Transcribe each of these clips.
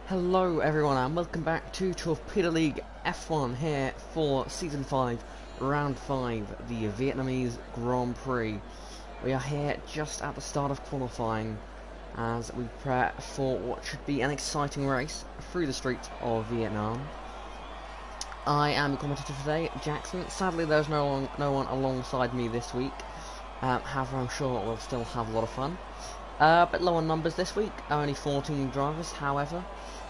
Hello everyone and welcome back to Torpedo League F1 here for Season 5, Round 5, the Vietnamese Grand Prix. We are here just at the start of qualifying as we prepare for what should be an exciting race through the streets of Vietnam. I am the commentator today, Jackson. Sadly there's no one alongside me this week, however I'm sure we'll still have a lot of fun. A bit low on numbers this week, only 14 drivers, however,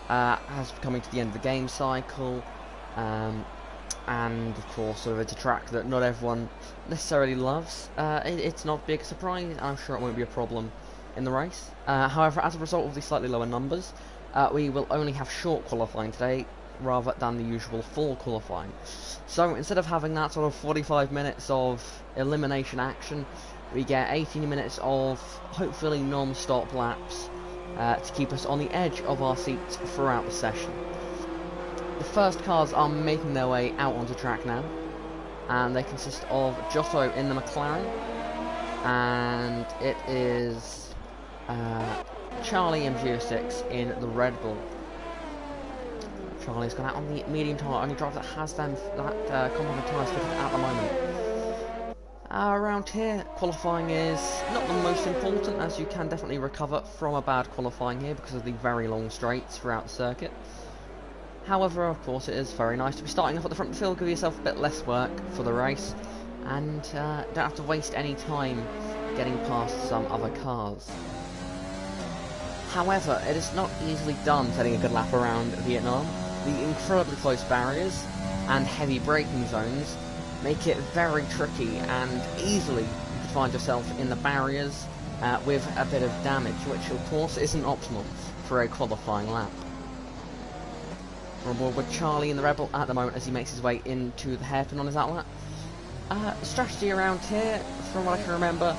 as we're coming to the end of the game cycle, and of course sort of it's a track that not everyone necessarily loves. It's not a big surprise, and I'm sure it won't be a problem in the race. However, as a result of these slightly lower numbers, we will only have short qualifying today, rather than the usual full qualifying. So instead of having that sort of 45 minutes of elimination action, we get 18 minutes of hopefully non-stop laps to keep us on the edge of our seats throughout the session. The first cars are making their way out onto track now, and they consist of Giotto in the McLaren, and it is Charlie MG06 in the Red Bull. Charlie's gone out on the medium tyre, only driver that has them that complement tyres fitted at the moment. Around here, qualifying is not the most important, as you can definitely recover from a bad qualifying here because of the very long straights throughout the circuit. However, of course, it is very nice to be starting off at the front of the field, give yourself a bit less work for the race, and don't have to waste any time getting past some other cars. However, it is not easily done setting a good lap around Vietnam. The incredibly close barriers and heavy braking zones make it very tricky, and easily you could find yourself in the barriers with a bit of damage, which of course isn't optimal for a qualifying lap. We're on board with Charlie in the Rebel at the moment as he makes his way into the hairpin on his outlap. Strategy around here, from what I can remember,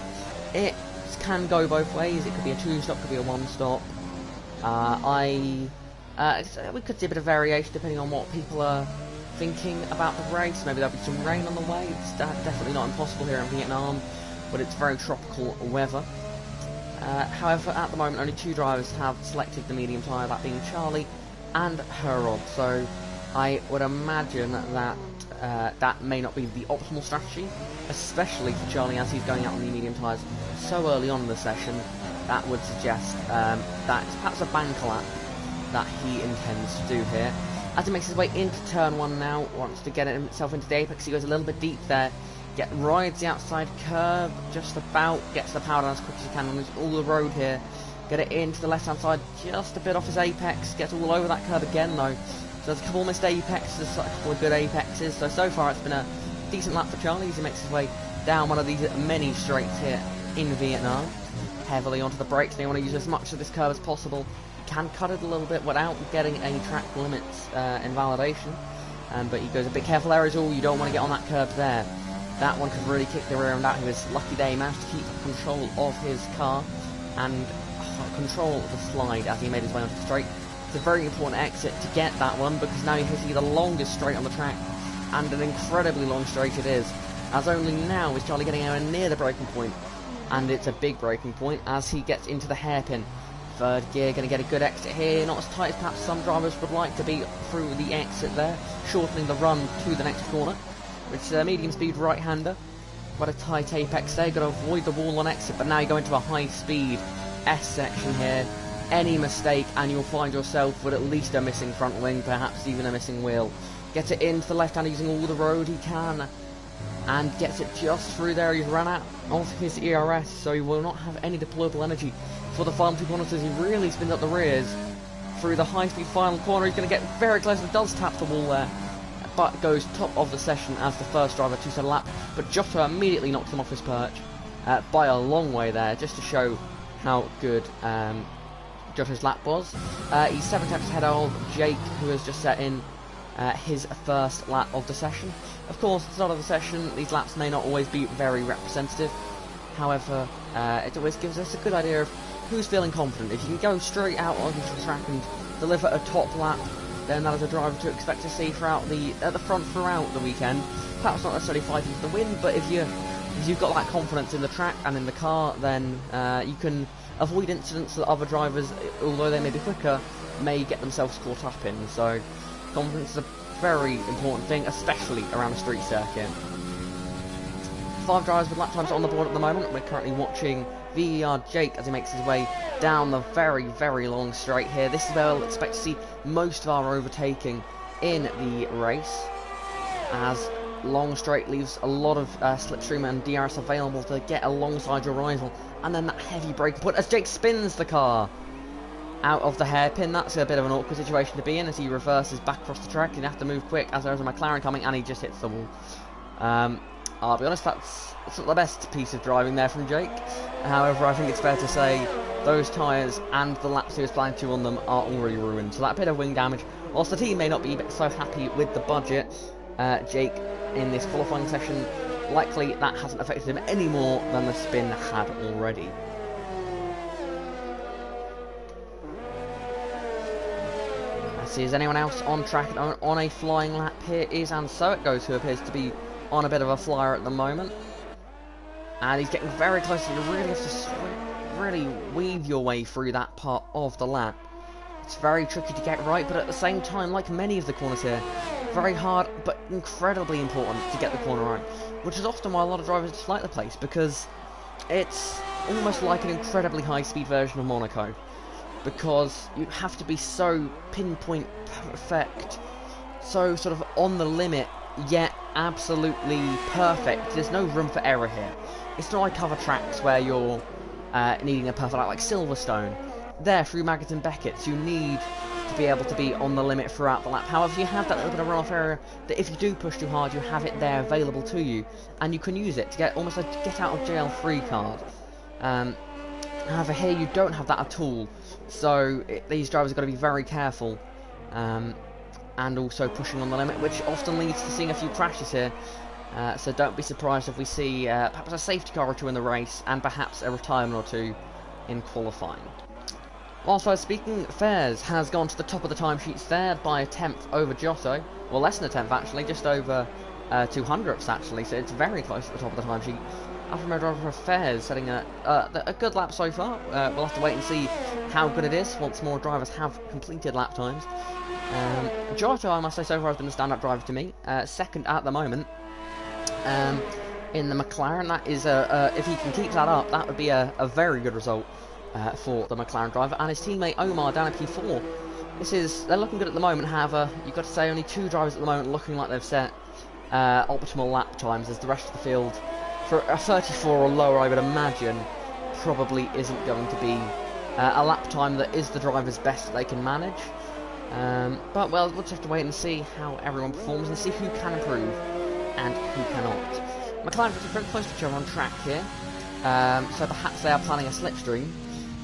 it can go both ways. It could be a 2-stop, could be a 1-stop. We could see a bit of variation depending on what people are thinking about the race. Maybe there'll be some rain on the way. It's definitely not impossible here in Vietnam, but it's very tropical weather. However, at the moment only 2 drivers have selected the medium tyre, that being Charlie and Herod, so I would imagine that that may not be the optimal strategy, especially for Charlie as he's going out on the medium tyres so early on in the session. That would suggest that it's perhaps a bank lap that he intends to do here. As he makes his way into turn 1 now, wants to get himself into the apex, he goes a little bit deep there, rides the outside curb, just about gets the power down as quick as he can, and all the road here, get it into the left hand side, just a bit off his apex, gets all over that curb again though, so there's a couple of missed apexes, a couple of good apexes, so far it's been a decent lap for Charlie as he makes his way down one of these many straights here in Vietnam, heavily onto the brakes. They want to use as much of this curb as possible. Can cut it a little bit without getting any track limits invalidation, but he goes a bit careful there is all. You don't want to get on that curb there. That one could really kick the rear end out. He was lucky there, he managed to keep control of his car and control the slide as he made his way onto the straight. It's a very important exit to get that one, because now he see the longest straight on the track, and an incredibly long straight it is, as only now is Charlie getting anywhere near the braking point, and it's a big braking point as he gets into the hairpin. Third gear, going to get a good exit here, not as tight as perhaps some drivers would like to be through the exit there, shortening the run to the next corner, which is a medium speed right-hander. Quite a tight apex there, got to avoid the wall on exit, but now you go into a high speed S section here. Any mistake and you'll find yourself with at least a missing front wing, perhaps even a missing wheel. Gets it into the left-hander using all the road he can, and gets it just through there. He's run out of his ERS, so he will not have any deployable energy for the final 2 corners as he really spins up the rears through the high-speed final corner. He's going to get very close and does tap the wall there, but goes top of the session as the first driver to set a lap. But Giotto immediately knocks him off his perch by a long way there, just to show how good Giotto's lap was. He's 7 tenths ahead of Jake, who has just set in his first lap of the session. Of course, at the start of the session, these laps may not always be very representative. However, it always gives us a good idea of who's feeling confident. If you can go straight out onto the track and deliver a top lap, then that is a driver to expect to see throughout at the front throughout the weekend. Perhaps not necessarily fighting for the win, but if you've got that confidence in the track and in the car, then you can avoid incidents that other drivers, although they may be quicker, may get themselves caught up in. So confidence is a very important thing, especially around a street circuit. 5 drivers with lap times on the board at the moment. We're currently watching VER Jake as he makes his way down the very, very long straight here. This is where we'll expect to see most of our overtaking in the race, as long straight leaves a lot of slipstream and DRS available to get alongside your rival, and then that heavy braking point as Jake spins the car out of the hairpin. That's a bit of an awkward situation to be in as he reverses back across the track. He'd have to move quick as there's a McLaren coming, and he just hits the wall. I'll be honest, that's not the best piece of driving there from Jake. However, I think it's fair to say those tyres and the laps he was planning to on them are already ruined. So that bit of wing damage, whilst the team may not be so happy with the budget, Jake in this qualifying session, likely that hasn't affected him any more than the spin had already. Let's see, is anyone else on track on a flying lap? Here is, and so it goes, who appears to be on a bit of a flyer at the moment. And he's getting very close, so you really have to really weave your way through that part of the lap. It's very tricky to get right, but at the same time, like many of the corners here, very hard but incredibly important to get the corner right, which is often why a lot of drivers dislike the place, because it's almost like an incredibly high-speed version of Monaco, because you have to be so pinpoint perfect, so sort of on the limit, yet absolutely perfect. There's no room for error here. It's not like other tracks where you're needing a perfect lap, like Silverstone. There, through Maggotts and Beckett's, you need to be able to be on the limit throughout the lap. However, you have that little bit of runoff area that if you do push too hard, you have it there available to you, and you can use it to get almost a get out of jail free card. However, here you don't have that at all, so these drivers have got to be very careful, and also pushing on the limit, which often leads to seeing a few crashes here. So don't be surprised if we see perhaps a safety car or two in the race, and perhaps a retirement or two in qualifying. Whilst I was speaking, Fares has gone to the top of the timesheets there by a tenth over Giotto. Well, less than a tenth actually, just over 200ths actually, so it's very close to the top of the timesheet. Alfa Romeo driver Fares setting a good lap so far. We'll have to wait and see how good it is once more drivers have completed lap times. Giotto, I must say, so far has been a stand-up driver to me. Second at the moment in the McLaren. That is if he can keep that up, that would be a very good result for the McLaren driver, and his teammate Omar down at P4. They're looking good at the moment. However, you've got to say only 2 drivers at the moment looking like they've set optimal lap times, as the rest of the field, for a 34 or lower, I would imagine, probably isn't going to be a lap time that is the driver's best that they can manage. But well, we'll just have to wait and see how everyone performs and see who can improve and who cannot. McLaren are very close to each other on track here, so perhaps they are planning a slipstream.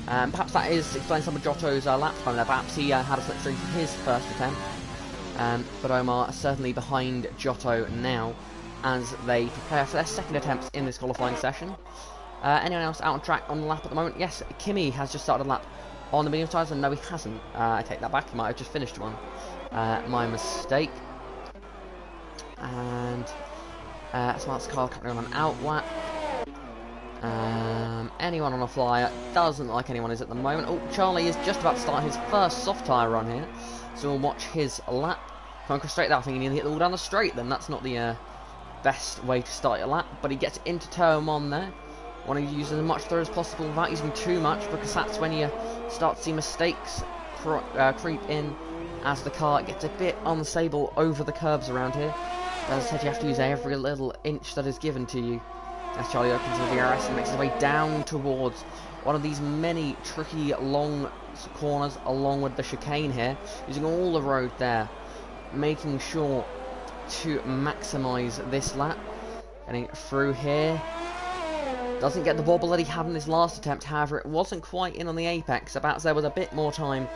Perhaps that explains some of Giotto's lap time there. Perhaps he had a slipstream for his first attempt. But Omar is certainly behind Giotto now as they prepare for their second attempts in this qualifying session. Anyone else out on track on the lap at the moment? Yes, Kimi has just started a lap on the medium tyres, and no, he hasn't. I take that back, he might have just finished one. My mistake. And Smart's car currently on an out lap. Anyone on a flyer? Doesn't look like anyone is at the moment. Oh, Charlie is just about to start his first soft tyre run here, so we'll watch his lap. Can't go straight there. I think you need to hit the wall down the straight then. That's not the best way to start your lap, but he gets into turn 1 there. Want to use as much throw as possible without using too much, because that's when you start to see mistakes creep in as the car gets a bit unstable over the curbs around here. As I said, you have to use every little inch that is given to you. As Charlie opens the DRS and makes his way down towards one of these many tricky long corners along with the chicane here, using all the road there, making sure to maximise this lap. Getting through here. Doesn't get the wobble that he had in his last attempt, however it wasn't quite in on the apex, about there was a bit more time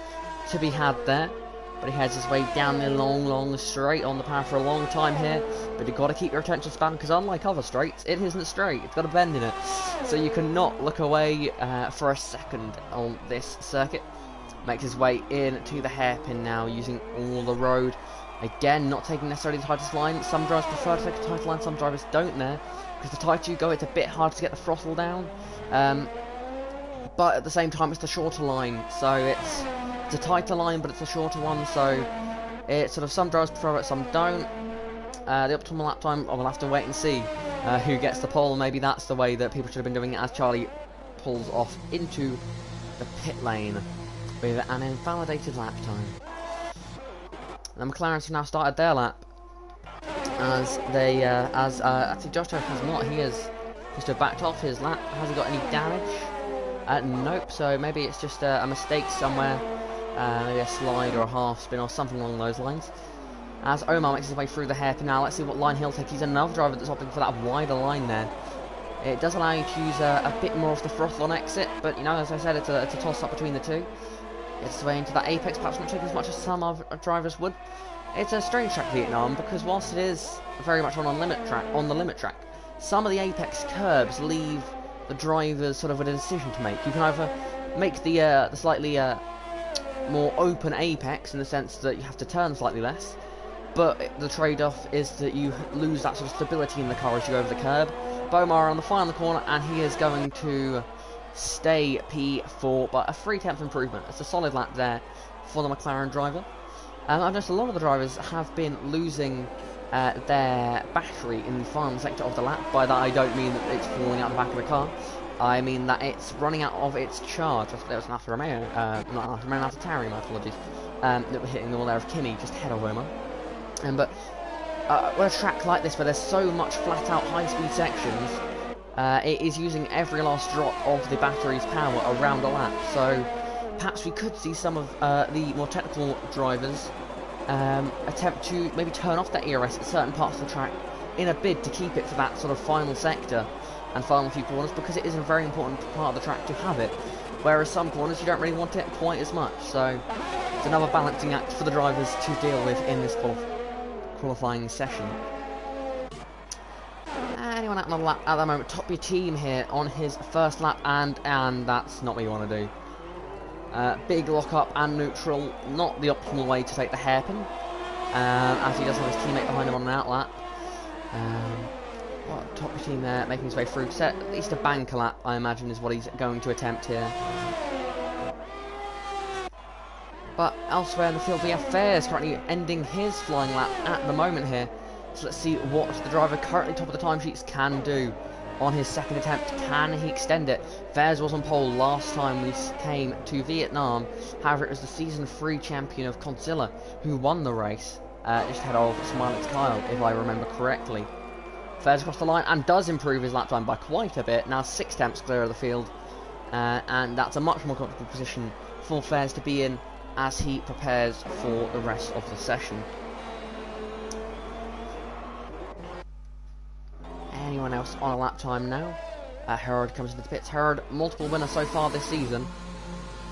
to be had there. But he heads his way down the long straight on the path for a long time here. But you've got to keep your attention span, because unlike other straights, it isn't straight. It's got a bend in it. So you cannot look away for a second on this circuit. Makes his way in to the hairpin now, using all the road. Again, not taking necessarily the tightest line. Some drivers prefer to take a tight line, some drivers don't there. Because the tighter you go, it's a bit hard to get the throttle down. but at the same time it's the shorter line, so it's a tighter line, but it's a shorter one, so it's sort of some drivers prefer it, some don't. The optimal lap time, we'll have to wait and see who gets the pole. Maybe that's the way that people should have been doing it, as Charlie pulls off into the pit lane with an invalidated lap time. The McLarens have now started their lap, as they, actually Josh has not. He has just backed off his lap. Has he got any damage? Nope. So maybe it's just a mistake somewhere, maybe a slide or a half spin or something along those lines. As Omar makes his way through the hairpin now, let's see what line he'll take. He's another driver that's opting for that wider line there. It does allow you to use a bit more of the throttle on exit, but you know, as I said, it's a toss-up between the two. It's way into that apex, perhaps not taking as much as some drivers would. It's a strange track, Vietnam, because whilst it is very much on the limit track, some of the apex curbs leave the drivers sort of with a decision to make. You can either make the slightly more open apex in the sense that you have to turn slightly less, but the trade-off is that you lose that sort of stability in the car as you go over the curb. Bomar on the final corner, and he is going to stay P4 by a 3/10 improvement. It's a solid lap there for the McLaren driver. I've noticed a lot of the drivers have been losing their battery in the final sector of the lap. By that I don't mean that it's falling out the back of the car. I mean that it's running out of its charge. There was an Alfa Romeo, not Alfa Romeo, Alfa Tauri, my apologies, that were hitting the wall there of Kimi just ahead of Omar. But with a track like this where there's so much flat out high speed sections, it is using every last drop of the battery's power around a lap, so perhaps we could see some of the more technical drivers attempt to maybe turn off their ERS at certain parts of the track in a bid to keep it for that sort of final sector and final few corners, because it is a very important part of the track to have it, whereas some corners you don't really want it quite as much, so it's another balancing act for the drivers to deal with in this qualifying session. Anyone out on the lap at the moment? Top your team here on his first lap, and that's not what you want to do. Big lock up and neutral, not the optimal way to take the hairpin, as he does have his teammate behind him on an out lap. Top your team there, making his way through. Set at least a banker lap, I imagine, is what he's going to attempt here. But elsewhere in the field, we have Fares currently ending his flying lap at the moment here. So let's see what the driver currently top of the timesheets can do on his second attempt. Can he extend it? Fares was on pole last time we came to Vietnam. However, it was the Season 3 champion of Conzilla who won the race, just ahead of Smilex Kyle, if I remember correctly. Fares across the line and does improve his lap time by quite a bit. Now 6 tenths clear of the field, and that's a much more comfortable position for Fares to be in as he prepares for the rest of the session. Anyone else on a lap time now? Herod comes into the pits. Herod, multiple winner so far this season.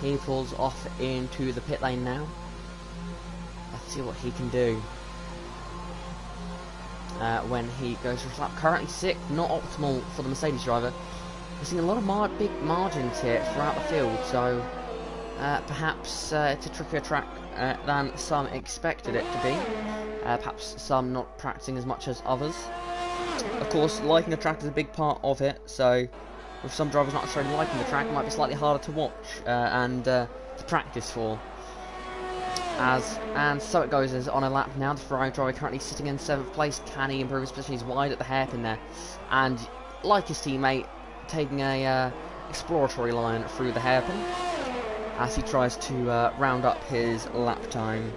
He pulls off into the pit lane now. Let's see what he can do when he goes for his lap. Currently 6th, not optimal for the Mercedes driver. We're seeing a lot of big margins here throughout the field, so perhaps it's a trickier track than some expected it to be. Perhaps some not practicing as much as others. Of course, liking the track is a big part of it, so with some drivers not necessarily liking the track, it might be slightly harder to watch and to practice for. And so it goes as on a lap now. The Ferrari driver currently sitting in 7th place. Can he improve his position? He's wide at the hairpin there, and like his teammate, taking a exploratory line through the hairpin as he tries to round up his lap time.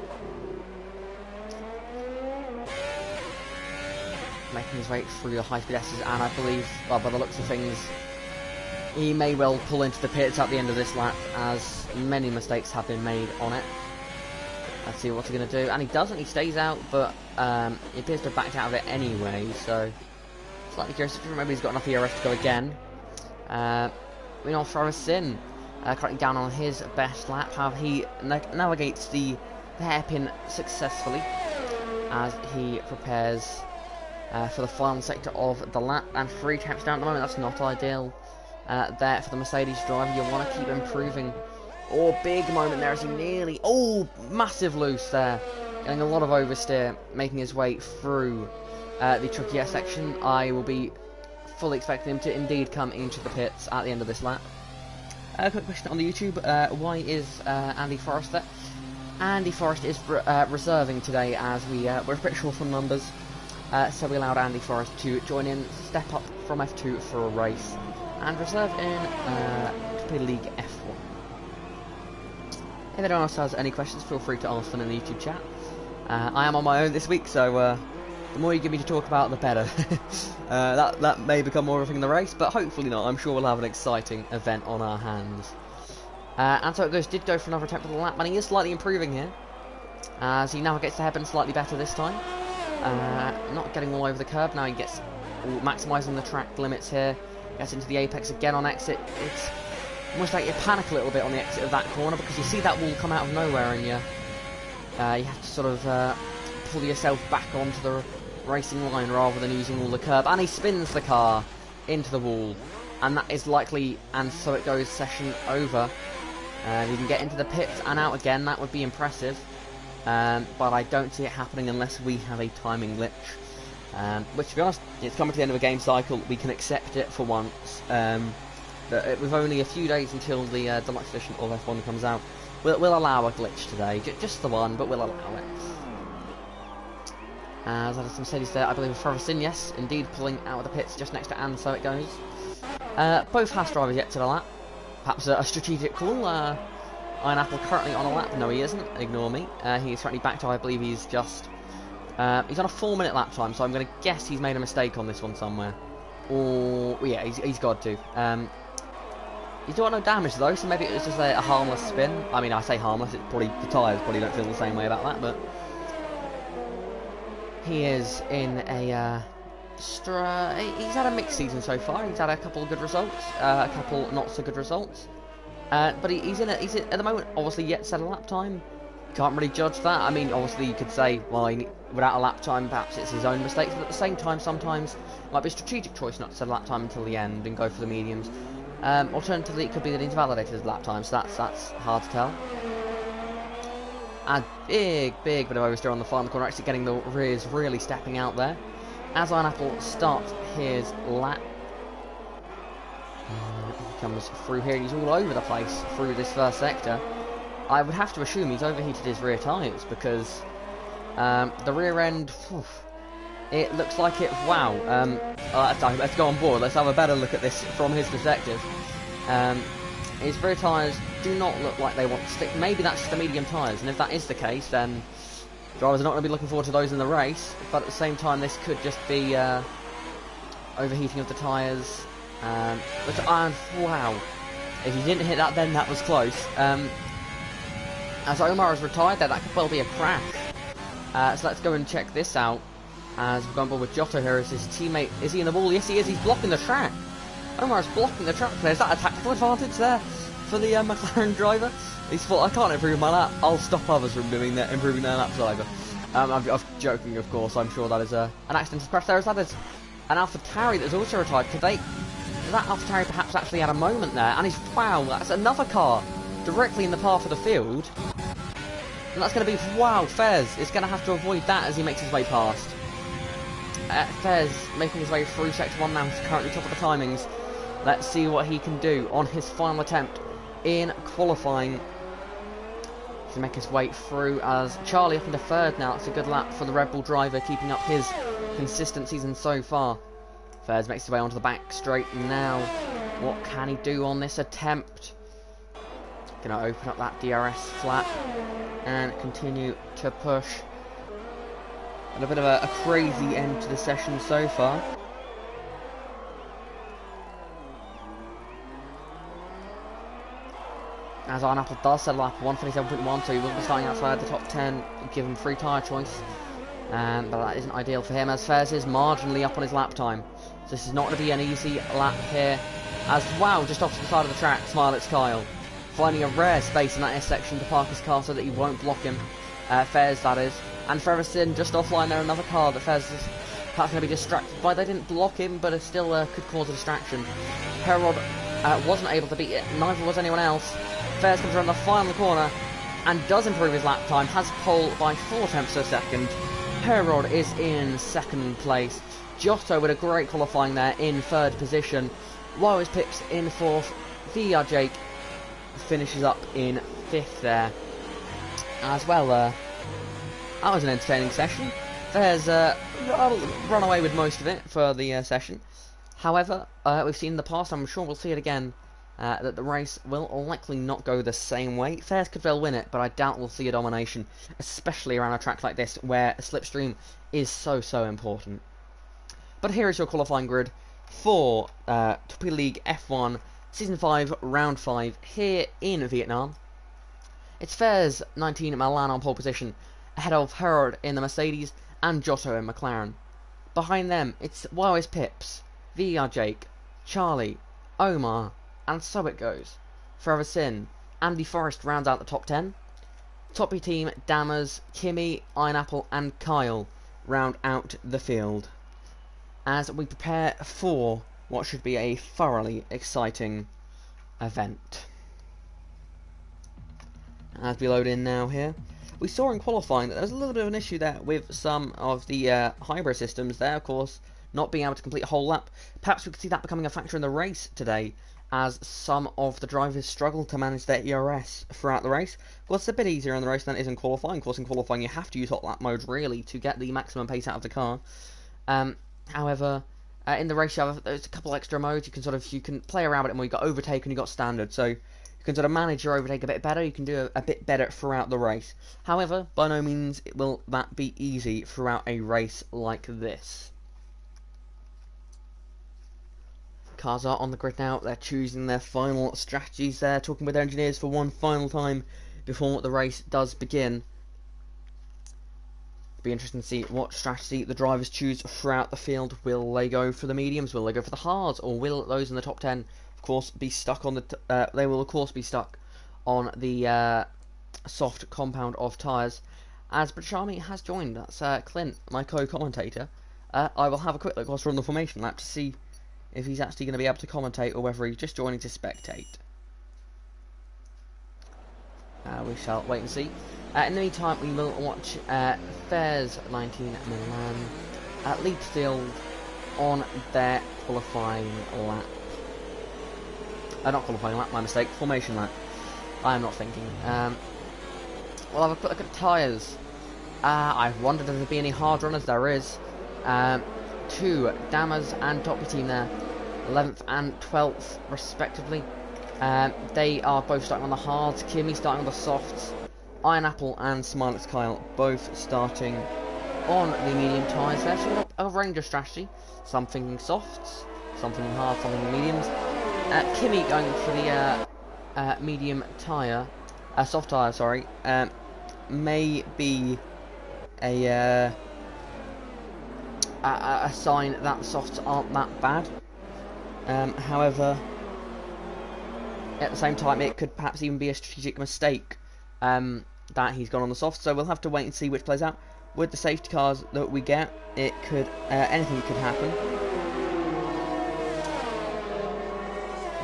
Making his way through the high-speed S's, and I believe, well, by the looks of things, he may well pull into the pits at the end of this lap, as many mistakes have been made on it. Let's see what's he going to do, and he doesn't, he stays out, but he appears to have backed out of it anyway, so slightly curious, maybe he's got enough ERS to go again. We know Travis Sin, currently down on his best lap, how he navigates the hairpin successfully as he prepares for the final sector of the lap, and 3 taps down at the moment. That's not ideal there for the Mercedes driver. You want to keep improving. Big moment there as he nearly, massive loose there, getting a lot of oversteer, making his way through the trickier section. I will be fully expecting him to indeed come into the pits at the end of this lap. A quick question on the YouTube, why is Andy Forrest there? Andy Forrest is reserving today as we're a bit short on numbers, so we allowed Andy Forrest to join in, step up from F2 for a race, and reserve in Torpedo League F1. If anyone else has any questions, feel free to ask them in the YouTube chat. I am on my own this week, so the more you give me to talk about, the better. That may become more of a thing in the race, but hopefully not. I'm sure we'll have an exciting event on our hands. And so it goes, did go for another attempt at the lap, and he is slightly improving here, as he now gets the hairpin slightly better this time. Not getting all over the curb, now he gets maximising the track limits here, gets into the apex again on exit. It's almost like you panic a little bit on the exit of that corner, because you see that wall come out of nowhere, and you have to sort of pull yourself back onto the racing line rather than using all the curb, and he spins the car into the wall, and that is likely, and so it goes, session over. You can get into the pits and out again, that would be impressive, but I don't see it happening unless we have a timing glitch, which, to be honest, it's coming to the end of a game cycle, we can accept it for once. With only a few days until the deluxe edition of F1 comes out, we'll allow a glitch today, just the one, but we'll allow it. As I had some Mercedes there, I believe with Ferguson, yes, indeed, pulling out of the pits just next to Anne, so it goes. Both Haas drivers yet to the lap. Perhaps a strategic call. Iron Apple currently on a lap. No, he isn't. Ignore me. He is currently back to, I believe he's just... he's on a 4-minute lap time, so I'm going to guess he's made a mistake on this one somewhere. Or... yeah, he's got to. He's doing no damage though, so maybe it was just a harmless spin. I mean, I say harmless, it's probably... the tyres probably don't feel the same way about that, but... he is in a he's had a mixed season so far. He's had a couple of good results, a couple not so good results, but he's at the moment obviously yet to set a lap time. Can't really judge that. I mean, obviously you could say, well, without a lap time perhaps it's his own mistakes, but at the same time sometimes it might be a strategic choice not to set a lap time until the end and go for the mediums. Alternatively it could be that he's validated his lap time, so that's hard to tell. A big bit of oversteer on the final corner, actually getting the rears really stepping out there. As Iron Apple starts his lap, he comes through here, he's all over the place through this first sector. I would have to assume he's overheated his rear tyres, because the rear end, it looks like it, wow. Let's go on board, let's have a better look at this from his perspective. His rear tyres do not look like they want to stick. Maybe that's just the medium tyres, and if that is the case, then drivers are not going to be looking forward to those in the race. But at the same time, this could just be overheating of the tyres. Wow, if you didn't hit that, then that was close. As Omar has retired there, that could well be a crash. So let's go and check this out. As we've gone board with Giotto here as his teammate. Is he in the wall? Yes, he is. He's blocking the track. Omar's blocking the track. Is that a tactical advantage there for the McLaren driver? He's thought, I can't improve my lap, I'll stop others from improving their laps either. I'm joking, of course. I'm sure that is an accidental crash there, as that is an AlphaTauri that's also retired. That AlphaTauri perhaps actually had a moment there, and he's, wow, that's another car directly in the path of the field. And that's going to be, wow, Fez is going to have to avoid that as he makes his way past. Fez making his way through Sector 1 now, he's currently top of the timings. Let's see what he can do on his final attempt in qualifying. To make his way through as Charlie up into third now. It's a good lap for the Red Bull driver, keeping up his consistent season so far. Fez makes his way onto the back straight now. What can he do on this attempt? Gonna open up that DRS flat and continue to push. And a bit of a crazy end to the session so far. As Iron Apple does settle up 127.1, so he will be starting outside the top 10, give him free tyre choice. But that isn't ideal for him, as Fez is marginally up on his lap time. So this is not going to be an easy lap here. As, wow, just off to the side of the track, Smilex Kyle finding a rare space in that S section to park his car so that he won't block him. Fez, that is. And Ferguson just offline there, another car that Fez is perhaps going to be distracted by. They didn't block him, but it still could cause a distraction. Herod wasn't able to beat it, neither was anyone else. Fez comes around the final corner and does improve his lap time, has pole by 4 tenths a second. Herod is in second place. Giotto with a great qualifying there in third position. Lois Pips in fourth. VR Jake finishes up in 5th there. As well, that was an entertaining session. There's run away with most of it for the session. However, we've seen in the past, I'm sure we'll see it again, that the race will likely not go the same way. Fairs could well win it, but I doubt we'll see a domination, especially around a track like this where slipstream is so important. But here is your qualifying grid for Torpedo League F1 Season 5 Round 5 here in Vietnam. It's Fairs 19 Milan on pole position, ahead of Herod in the Mercedes and Giotto in McLaren. Behind them, it's YOS Pips, VR Jake, Charlie, Omar, and so it goes. Forever Sin, Andy Forrest rounds out the top 10. Top B team, Dammers, Kimmy, Ironapple, and Kyle round out the field, as we prepare for what should be a thoroughly exciting event. As we load in now here, we saw in qualifying that there was a little bit of an issue there with some of the hybrid systems there, of course, not being able to complete a whole lap. Perhaps we could see that becoming a factor in the race today, as some of the drivers struggle to manage their ERS throughout the race. Of course, it's a bit easier in the race than it is in qualifying. Of course, in qualifying you have to use hot lap mode, really, to get the maximum pace out of the car. However, in the race there's a couple extra modes. You can play around with it more. You've got overtake and you've got standard, so you can sort of manage your overtake a bit better. You can do a bit better throughout the race. However, by no means will that be easy throughout a race like this. Cars are on the grid now. They're choosing their final strategies there, talking with their engineers for one final time before the race does begin. It'll be interesting to see what strategy the drivers choose throughout the field. Will they go for the mediums? Will they go for the hards? Or will those in the top 10 of course be stuck on the they will of course be stuck on the soft compound of tyres. As British Army has joined, that's Clint, my co-commentator. I will have a quick look whilst we're on the formation lap to see if he's actually going to be able to commentate or whether he's just joining to spectate. We shall wait and see. In the meantime, we will watch Fairs 19 Milan lead field on their qualifying lap. Not qualifying lap, my mistake, formation lap. I am not thinking. We'll have a quick look at tyres. I've wondered if there'd be any hard runners. There is. 2 Dammers and Top B team there, 11th and 12th respectively. They are both starting on the hards. Kimmy starting on the softs. Ironapple and Smilex Kyle both starting on the medium tyres there. So a range of strategy. Some thinking softs, some thinking hard, some thinking mediums. Kimmy going for the medium tyre, soft tyre, sorry. May be a sign that the softs aren't that bad. However, at the same time, it could perhaps even be a strategic mistake that he's gone on the soft. So we'll have to wait and see which plays out. With the safety cars that we get, it could anything could happen.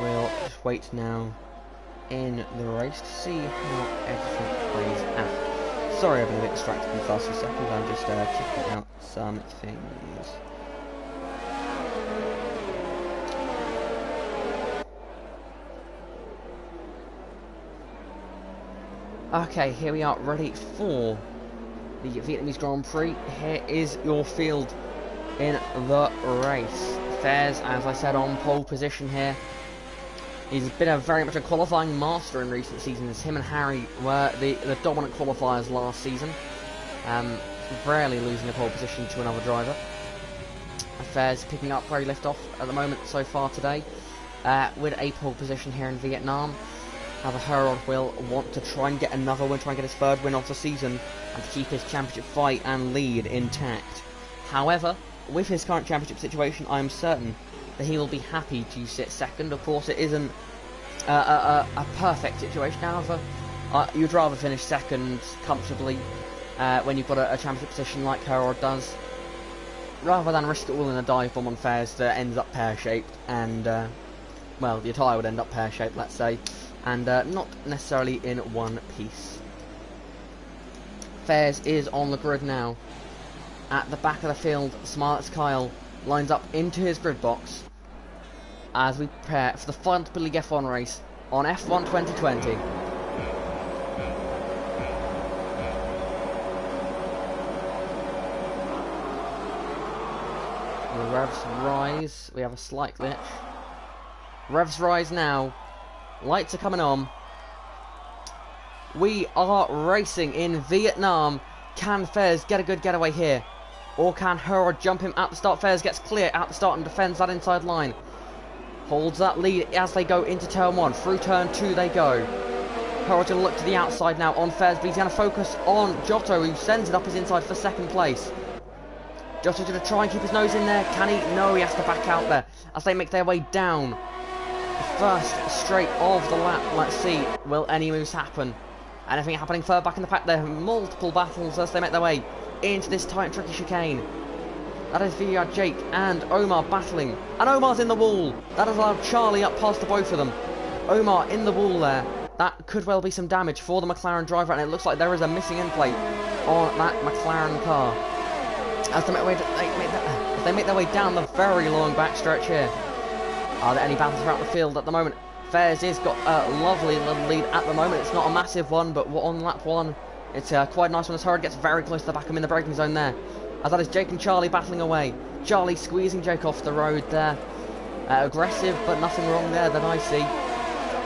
We'll just wait now in the race to see how everything plays out. Sorry, I've been a bit distracted in the last few seconds. I'm just checking out some things. Okay, here we are, ready for the Vietnamese Grand Prix. Here is your field in the race. Fairs, as I said, on pole position here. He's been very much a qualifying master in recent seasons. Him and Harry were the dominant qualifiers last season, rarely losing a pole position to another driver. Fairs picking up where he left off at the moment so far today, with a pole position here in Vietnam. However, Herod will want to try and get another win, try and get his 3rd win of the season, and to keep his championship fight and lead intact. However, with his current championship situation, I am certain that he will be happy to sit 2nd. Of course, it isn't a perfect situation. However, you'd rather finish 2nd comfortably when you've got a championship position like Herod does, rather than risk it all in a dive bomb on Fairs that ends up pear-shaped, and, well, the tyre would end up pear-shaped, let's say, and not necessarily in one piece. Fairs is on the grid now. At the back of the field, Smilex Kyle lines up into his grid box as we prepare for the final League F1 race on F1 2020. The revs rise. We have a slight glitch. Revs rise now. Lights are coming on. We are racing in Vietnam. Can Fez get a good getaway here? Or can Herod jump him at the start? Fez gets clear at the start and defends that inside line. Holds that lead as they go into turn 1. Through turn 2 they go. Herod's going to look to the outside now on Fez, but he's going to focus on Giotto, who sends it up his inside for second place. Giotto's going to try and keep his nose in there. Can he? No, he has to back out there as they make their way down the first straight of the lap. Let's see, will any moves happen? Anything happening further back in the pack? There are multiple battles as they make their way into this tight and tricky chicane. That is via Jake and Omar battling. And Omar's in the wall. That has allowed Charlie up past the both of them. Omar in the wall there. That could well be some damage for the McLaren driver, and it looks like there is a missing end plate on that McLaren car. As they make their way down the very long backstretch here. Are there any battles throughout the field at the moment? Fairs has got a lovely little lead at the moment. It's not a massive one, but on lap 1, it's quite a nice one as Herod gets very close to the back of him in the braking zone there. As that is Jake and Charlie battling away. Charlie squeezing Jake off the road there. Aggressive, but nothing wrong there that I see.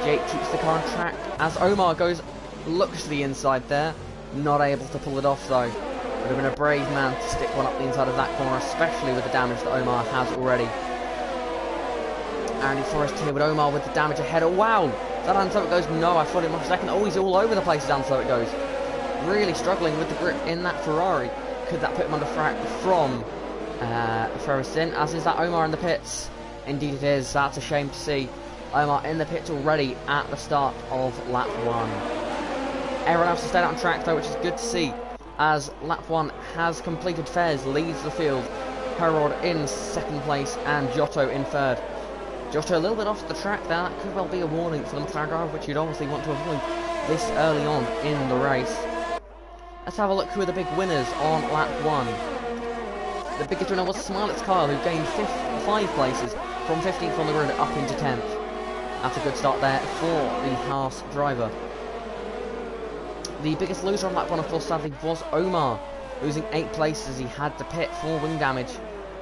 Jake keeps the car on track as Omar looks to the inside there. Not able to pull it off though. Would have been a brave man to stick one up the inside of that corner, especially with the damage that Omar has already. Andy Forrest here with Omar with the damage ahead. Oh wow! Is that down so it goes? No, I thought it was second. Oh, he's all over the place down so it goes. Really struggling with the grip in that Ferrari. Could that put him under threat from Ferguson? As is that Omar in the pits. Indeed it is. That's a shame to see. Omar in the pits already at the start of lap 1. Everyone else has stayed out on track though, which is good to see. As lap 1 has completed, Fez leads the field. Herod in second place and Giotto in third. Giotto a little bit off the track there. That could well be a warning for the McLaren driver, which you'd obviously want to avoid this early on in the race. Let's have a look who are the big winners on lap 1. The biggest winner was Smilett's car, who gained 5 places from 15th on the grid up into 10th. That's a good start there for the Haas driver. The biggest loser on lap 1, of course, sadly, was Omar, losing 8 places. He had to pit for wing damage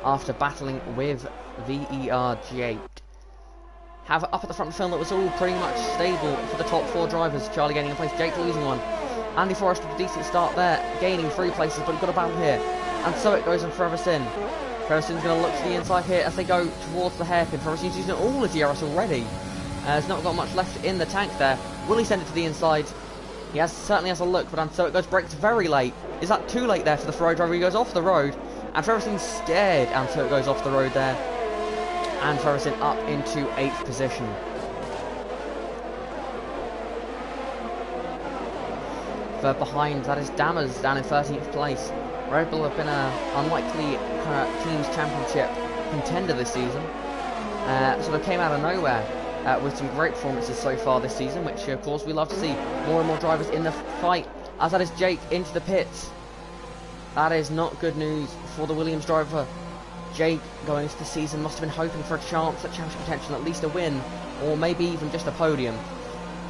after battling with VER Jake. However, up at the front of the film, it was all pretty much stable for the top 4 drivers. Charlie gaining a place, Jake losing one. Andy Forrest with a decent start there, gaining 3 places, but got a battle here. And so it goes on Ferguson. Ferguson's going to look to the inside here as they go towards the hairpin. Ferguson's using all the DRS already. Has not got much left in the tank there. Will he send it to the inside? He certainly has a look, but so it goes, brakes very late. Is that too late there for the Ferrari driver? He goes off the road, and Ferguson's scared, and so it goes off the road there. And Ferguson up into 8th position. Further behind, that is Dammers down in 13th place. Red Bull have been an unlikely teams championship contender this season. Sort of came out of nowhere with some great performances so far this season, which of course we love to see. More and more drivers in the fight, as that is Jake into the pits. That is not good news for the Williams driver. Jake, going into the season, must have been hoping for a chance at championship contention, at least a win, or maybe even just a podium.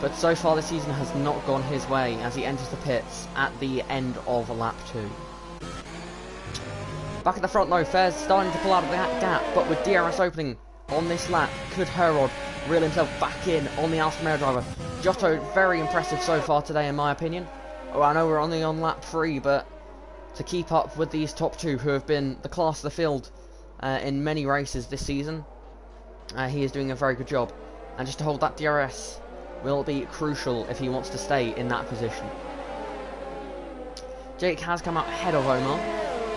But so far this season has not gone his way as he enters the pits at the end of lap 2. Back at the front though, Fairs starting to pull out of that gap, but with DRS opening on this lap, could Herod reel himself back in on the Alfa Romeo driver? Giotto, very impressive so far today in my opinion. Oh, I know we're only on lap 3, but to keep up with these top 2 who have been the class of the field in many races this season, he is doing a very good job. And just to hold that DRS will be crucial if he wants to stay in that position. Jake has come out ahead of Omar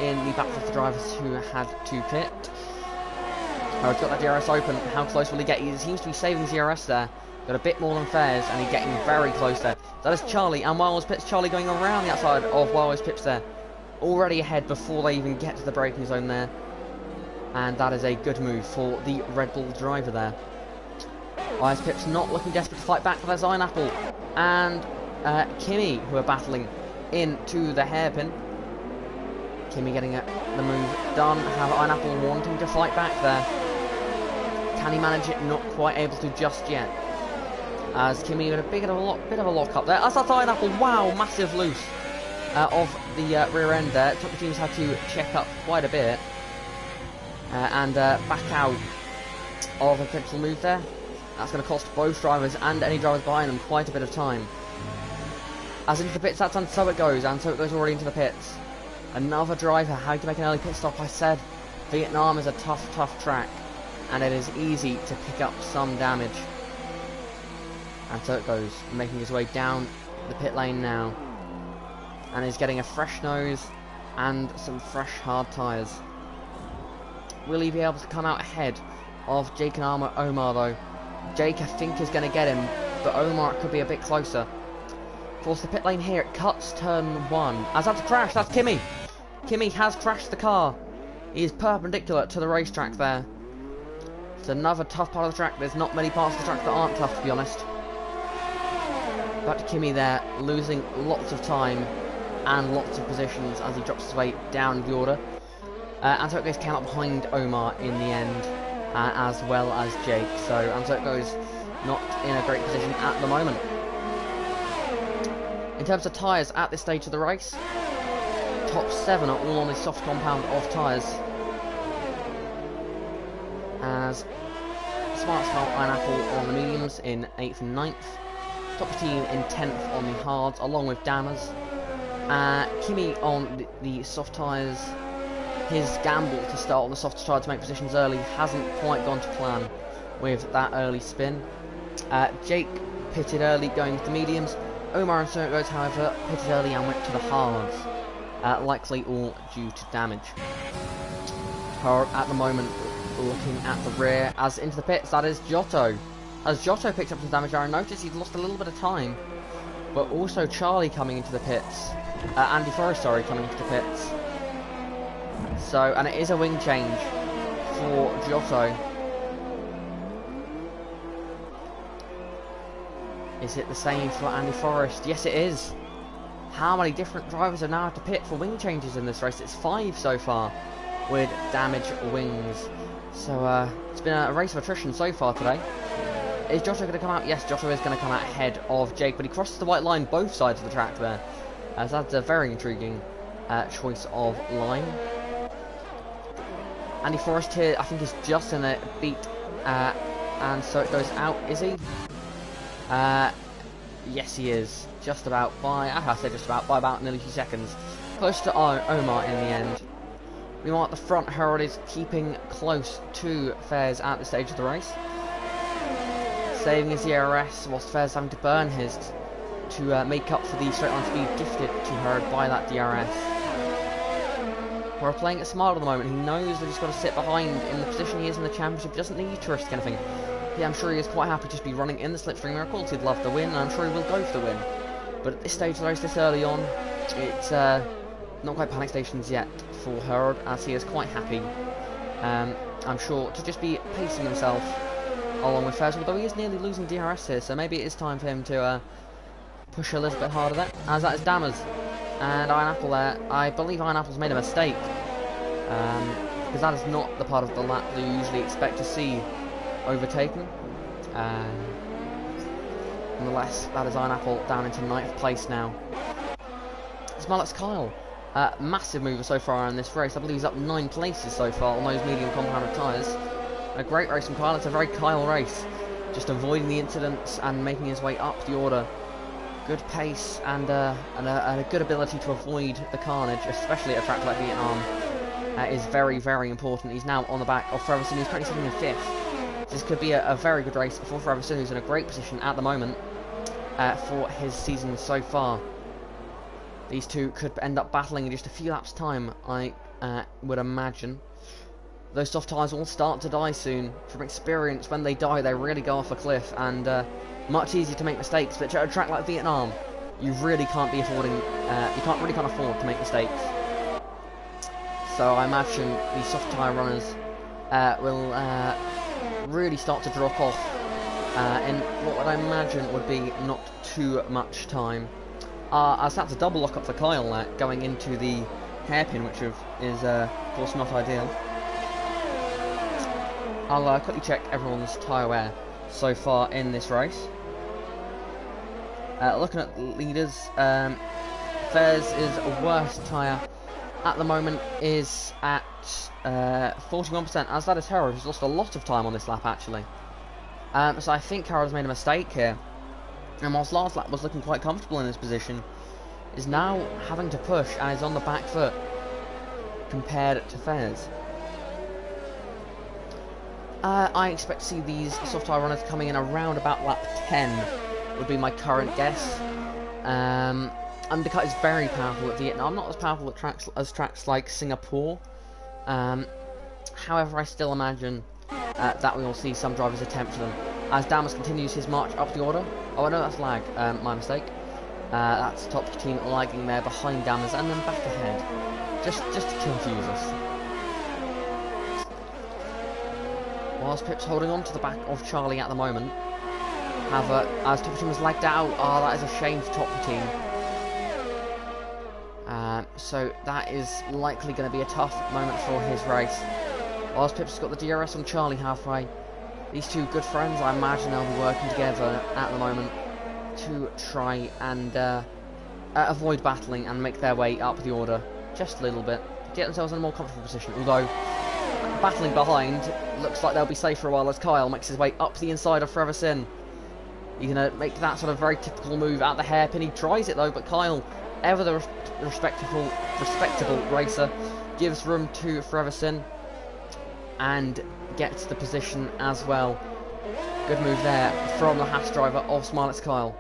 in the battle of the drivers who had to pit. He's got that DRS open. How close will he get? He seems to be saving his DRS there. Got a bit more than Fairs, and he's getting very close there. That is Charlie, and Wild's pits. Charlie going around the outside of Wild's pits there. Already ahead before they even get to the braking zone there. And that is a good move for the Red Bull driver there. Wild's pits not looking desperate to fight back, but there's Ironapple and Kimi who are battling into the hairpin. Kimi getting the move done. Have Ironapple wanting to fight back there. Can he manage it? Not quite able to just yet. as Kimi with a bit of a lock up there. As that's Iron Apple, wow, massive loose of the rear end there. Top teams had to check up quite a bit and back out of a potential move there. That's going to cost both drivers and any drivers behind them quite a bit of time. As into the pits, and so it goes already into the pits. Another driver having to make an early pit stop. I said Vietnam is a tough track, and it is easy to pick up some damage. And so it goes, making his way down the pit lane now. And he's getting a fresh nose and some fresh hard tyres. Will he be able to come out ahead of Jake and Omar though? Jake, I think, is going to get him, but Omar could be a bit closer. Of course, the pit lane here, it cuts turn 1. As that's a crash, that's Kimi. Kimi has crashed the car. He is perpendicular to the racetrack there. It's another tough part of the track. There's not many parts of the track that aren't tough, to be honest. Back to Kimi there, losing lots of time and lots of positions as he drops his way down the order. And so it goes, came up behind Omar in the end, as well as Jake. And so it goes, not in a great position at the moment. In terms of tyres at this stage of the race, top 7 are all on this soft compound of tyres. As Smart Iron Apple on the mediums in 8th and 9th. Top 15 in 10th on the hards, along with Dammers. Kimi on the soft tyres. His gamble to start on the soft tyre to make positions early hasn't quite gone to plan with that early spin. Jake pitted early going with the mediums. Omar and so it goes, however, pitted early and went to the hards. Likely all due to damage. At the moment, looking at the rear, as into the pits, that is Giotto. As Giotto picked up some damage, I noticed he'd lost a little bit of time. But also Charlie coming into the pits. Andy Forrest, sorry, coming into the pits. So, and it is a wing change for Giotto. Is it the same for Andy Forrest? Yes, it is. How many different drivers have now had to pit for wing changes in this race? It's 5 so far with damaged wings. So, it's been a race of attrition so far today. Is Giotto going to come out? Yes, Giotto is going to come out ahead of Jake, but he crosses the white line both sides of the track there. So that's a very intriguing choice of line. Andy Forrest here, I think, is just in a beat, and so it goes out, is he? Yes, he is. Just about by, I say just about, by about nearly 2 seconds. Close to Omar in the end. Meanwhile, at the front, Harold is keeping close to Fairs at this stage of the race. Saving his DRS, whilst Fairs having to burn his to make up for the straight line speed gifted to Harold by that DRS. We're playing it smart at the moment. He knows that he's got to sit behind in the position he is in the championship. He doesn't need to risk anything. Yeah, I'm sure he is quite happy to just be running in the slipstream where of course he'd love to win, and I'm sure he will go for the win. But at this stage of the race, this early on, it's not quite panic stations yet for Harold, as he is quite happy, I'm sure, to just be pacing himself along with Fairs, although he is nearly losing DRS here, so maybe it is time for him to push a little bit harder there, as that is Dammers. And Iron Apple there, I believe Iron Apple's made a mistake, because that is not the part of the lap that you usually expect to see overtaken. Nonetheless, that is Iron Apple down into 9th place now. Smilex Kyle, massive mover so far in this race. I believe he's up 9 places so far on those medium compounded tyres. A great race from Kyle. It's a very Kyle race, just avoiding the incidents and making his way up the order. Good pace and a good ability to avoid the carnage, especially at a track like Vietnam, is very, very important. He's now on the back of Ferguson, who's currently sitting in 5th. This could be a very good race for Ferguson, who's in a great position at the moment for his season so far. These two could end up battling in just a few laps' time, I would imagine. Those soft tyres will start to die soon. From experience, when they die, they really go off a cliff, and much easier to make mistakes. But at a track like Vietnam, you really can't be affording, you can't afford to make mistakes. So I imagine the soft tyre runners will really start to drop off in what I imagine would be not too much time. As that's a double lock up for Kyle going into the hairpin, which is of course not ideal. I'll quickly check everyone's tyre wear so far in this race. Looking at the leaders, Fairs' worst tyre at the moment is at 41%, as that is Harold, who's lost a lot of time on this lap actually. So I think Harold's made a mistake here, and whilst last lap was looking quite comfortable in his position, is now having to push and is on the back foot compared to Fairs. I expect to see these soft tyre runners coming in around about lap 10 would be my current guess. Undercut is very powerful at Vietnam, not as powerful at tracks like Singapore. However, I still imagine that we will see some drivers attempt them. As Damas continues his march up the order. Oh, I know that's lag, my mistake. That's top team lagging there behind Damas and then back ahead. Just to confuse us. Whilst Pip's holding on to the back of Charlie at the moment. However, as Top Team was lagged out, that is a shame for Top Team. So that is likely going to be a tough moment for his race. Whilst Pip's got the DRS on Charlie halfway, these two good friends, I imagine they'll be working together at the moment to try and avoid battling and make their way up the order just a little bit, get themselves in a more comfortable position. Although battling behind looks like they'll be safe for a while as Kyle makes his way up the inside of Forever Sin. He's going to make that sort of very typical move at the hairpin. He tries it though, but Kyle, ever the respectable racer, gives room to Forever Sin and gets the position as well. Good move there from the Haas driver of Smilex Kyle.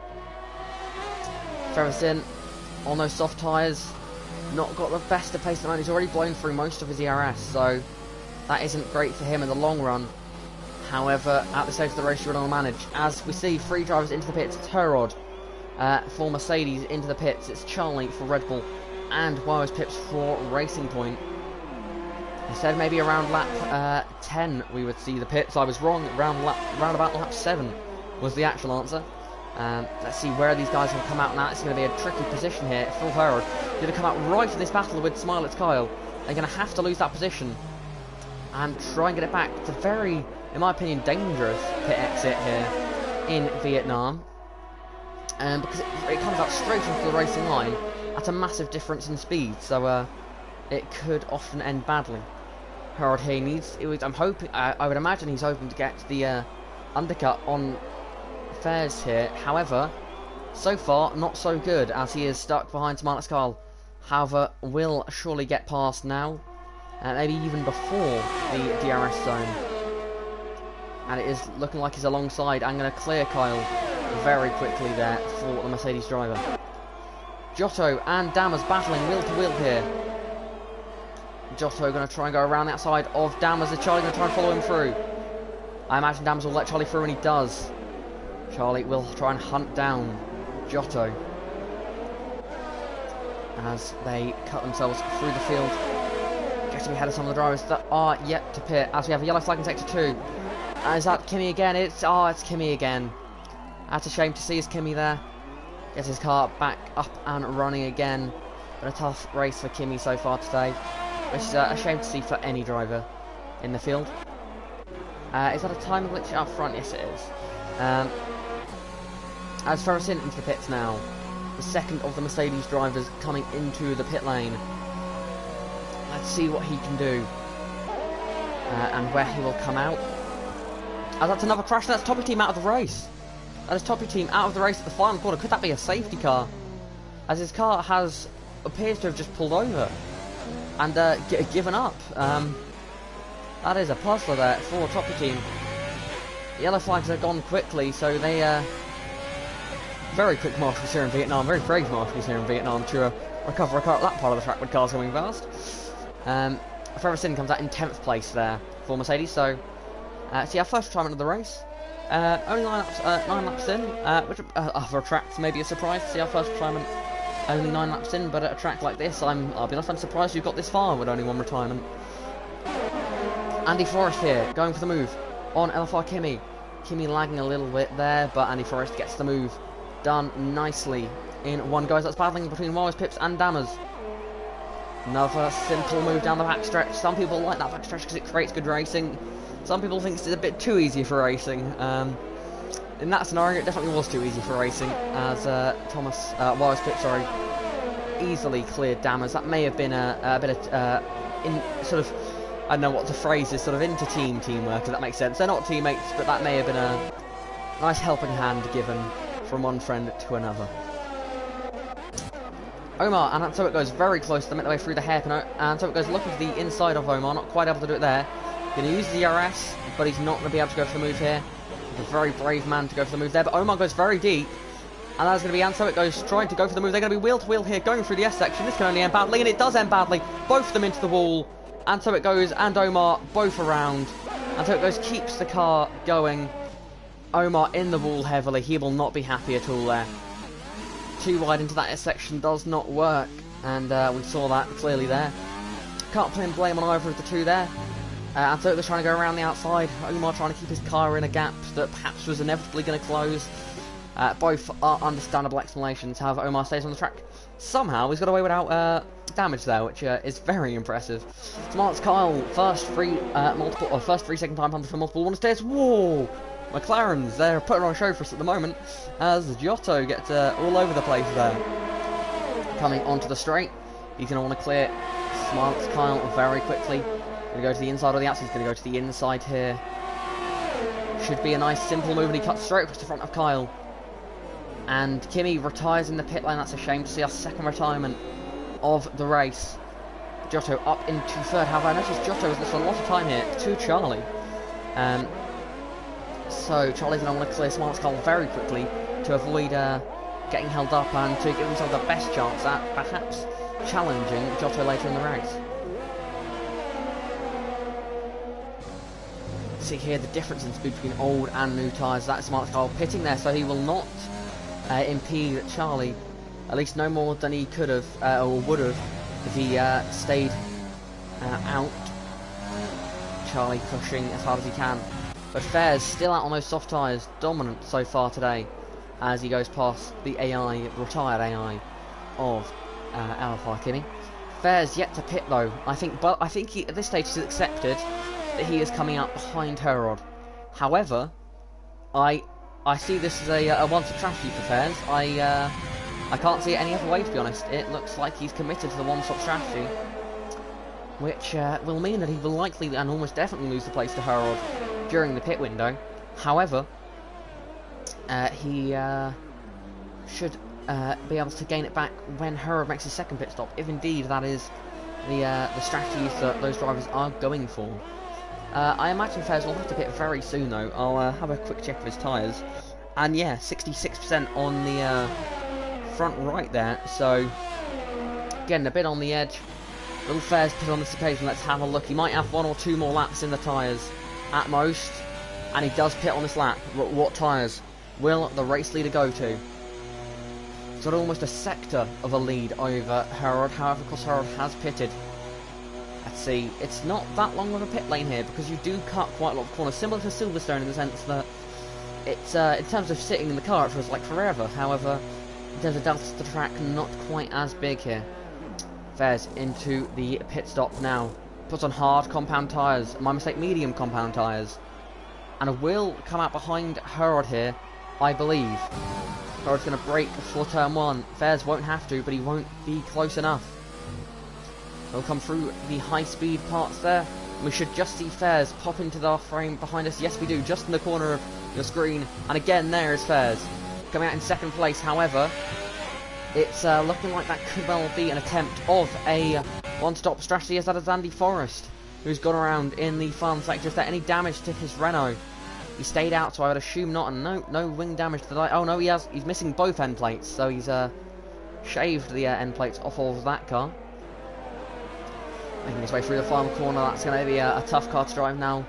Forever Sin on those soft tyres, not got the best of pace at the moment. He's already blown through most of his ERS, so that isn't great for him in the long run. However, at this stage of the race, you're going to manage. As we see 3 drivers into the pits, it's Herod for Mercedes into the pits, it's Charlie for Red Bull, and Wires Pips for Racing Point. I said maybe around lap 10 we would see the pits. I was wrong. Round about lap 7 was the actual answer. Let's see where these guys will come out now. It's going to be a tricky position here. Phil Herod going to come out right in this battle with Smilex Kyle. They're going to have to lose that position and try and get it back. It's a very, in my opinion, dangerous pit exit here in Vietnam. Because it comes out straight into the racing line at a massive difference in speed. So it could often end badly. Herod here needs, I would imagine he's hoping to get the undercut on Fairs here. However, so far not so good, as he is stuck behind Smilex Kyle. However, will surely get past now, maybe even before the DRS zone. And it is looking like he's alongside. I'm going to clear Kyle very quickly there for the Mercedes driver. Giotto and Damas battling wheel to wheel here. Giotto going to try and go around the outside of Damas. Is Charlie going to try and follow him through? I imagine Damas will let Charlie through, and he does. Charlie will try and hunt down Giotto as they cut themselves through the field, getting ahead of some of the drivers that are yet to pit. As we have a yellow flag in sector 2. Is that Kimi again? It's Kimi again. That's a shame to see his Kimi there. Gets his car back up and running again. But a tough race for Kimi so far today, which is a shame to see for any driver in the field. Is that a time glitch up front? Yes, it is. As Forever Sin into the pits now, the second of the Mercedes drivers coming into the pit lane. Let's see what he can do and where he will come out. That's another crash. That's Toppy Team out of the race. That is Toppy Team out of the race at the final corner. Could that be a safety car? As his car appears to have just pulled over and given up. That is a puzzler there for Toppy Team. The yellow flags are gone quickly, so they very quick marshals here in Vietnam, very brave marshals here in Vietnam to recover a car at that part of the track with cars going fast. Forever Sin comes out in 10th place there for Mercedes, so see our first retirement of the race. Only 9 laps in, which for a track's maybe a surprise to see our first retirement only 9 laps in, but at a track like this, I'll be honest, I'm surprised you've got this far with only 1 retirement. Andy Forrest here, going for the move on LFR Kimi. Kimi lagging a little bit there, but Andy Forrest gets the move done nicely in one go. That's battling between Wires Pips and Damas. Another simple move down the backstretch. Some people like that backstretch because it creates good racing. Some people think it's a bit too easy for racing. in that scenario, it definitely was too easy for racing, as Thomas, Wise Pit, sorry, easily cleared Dammers. That may have been a bit of, in sort of, I don't know what the phrase is, sort of inter-team teamwork, if that makes sense. They're not teammates, but that may have been a nice helping hand given from one friend to another. Omar, and so it goes very close to the midway through the hairpin, and so it goes looking for the inside of Omar, not quite able to do it there. Going to use the DRS, but he's not going to be able to go for the move here. He's a very brave man to go for the move there, but Omar goes very deep, and that's going to be Anso. It goes trying to go for the move. They're going to be wheel to wheel here, going through the S section. This can only end badly, and it does end badly. Both of them into the wall, and so it goes, and Omar both around, and so it goes, keeps the car going. Omar in the wall heavily. He will not be happy at all there. Too wide into that S section does not work, and we saw that clearly there. Can't put blame on either of the two there. And so they're trying to go around the outside. Omar trying to keep his car in a gap that perhaps was inevitably going to close. Both are understandable explanations. However, Omar stays on the track. Somehow he's got away without damage there, which is very impressive. Smarts Kyle, first free second time punter for multiple one stairs. Whoa! McLarens, they're putting on a show for us at the moment, as Giotto gets all over the place there. Coming onto the straight, he's going to want to clear Smarts Kyle very quickly. Going to go to the inside or the outside, he's going to go to the inside here. Should be a nice simple move, and he cuts straight across the front of Kyle. And Kimi retires in the pit lane. That's a shame to see our second retirement of the race. Giotto up into third. However, I noticed Giotto has lost a lot of time here to Charlie. So Charlie's going to want to clear Smart's car very quickly to avoid getting held up and to give himself the best chance at perhaps challenging Giotto later in the race. See here the differences between old and new tyres. That Smart's car pitting there, so he will not impede Charlie, at least no more than he could have or would have if he stayed out. Charlie pushing as hard as he can. But Fares still out on those soft tyres, dominant so far today, as he goes past the retired AI of LFI Kimi. Fares yet to pit though. I think he, at this stage, he's accepted that he is coming out behind Herod. However, I see this as a one-stop strategy for Fares. I can't see it any other way, to be honest. It looks like he's committed to the one-stop strategy, which will mean that he will likely and almost definitely lose the place to Herod during the pit window. However, he should be able to gain it back when Herod makes his second pit stop, if indeed that is the strategies that those drivers are going for. I imagine Fares will have to pit very soon though. I'll have a quick check of his tyres, and yeah, 66% on the front right there, so getting a bit on the edge. Will Fares pit on this occasion? Let's have a look. He might have one or two more laps in the tyres at most, and he does pit on this lap. What tyres will the race leader go to? Got almost a sector of a lead over Herod. However, of course, Herod has pitted. Let's see, it's not that long of a pit lane here because you do cut quite a lot of corners, similar to Silverstone in the sense that it's in terms of sitting in the car it feels like forever. However, in terms of delta to the track, not quite as big here. Fares into the pit stop now. Puts on hard compound tyres, my mistake, medium compound tyres, and will come out behind Herod here, I believe. Herod's going to brake for turn one. Fares won't have to, but he won't be close enough. He'll come through the high-speed parts there. We should just see Fares pop into the frame behind us. Yes, we do, just in the corner of your screen. And again, there is Fares, coming out in second place. However, it's looking like that could well be an attempt of a one-stop strategy, as that is Andy Forrest, who's gone around in the farm sector. Is there any damage to his Renault? He stayed out, so I would assume not. And no wing damage to the... Oh no, he's missing both end plates, so he's shaved the end plates off of that car. Making his way through the final corner. That's going to be a tough car to drive now.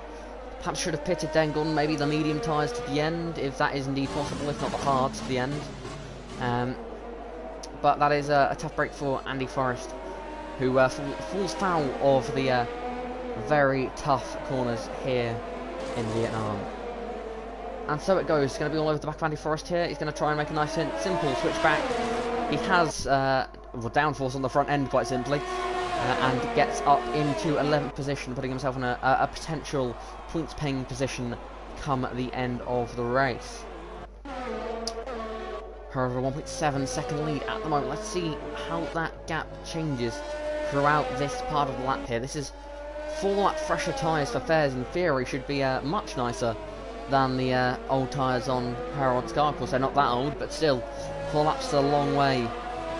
Perhaps should have pitted then, gone maybe the medium tyres to the end, if that is indeed possible, if not the hards to the end. But that is a tough break for Andy Forrest, who falls foul of the very tough corners here in Vietnam. And so it goes. It's going to be all over the back of Andy Forrest here. He's going to try and make a nice simple switch back. He has downforce on the front end, quite simply, and gets up into 11th position, putting himself in a potential points-paying position come the end of the race. However, a 1.7 second lead at the moment. Let's see how that gap changes throughout this part of the lap here. This is 4 lap fresher tyres for Fares. In theory, should be much nicer than the old tyres on Harold's car. Of course, they're not that old, but still, 4 laps is a long way,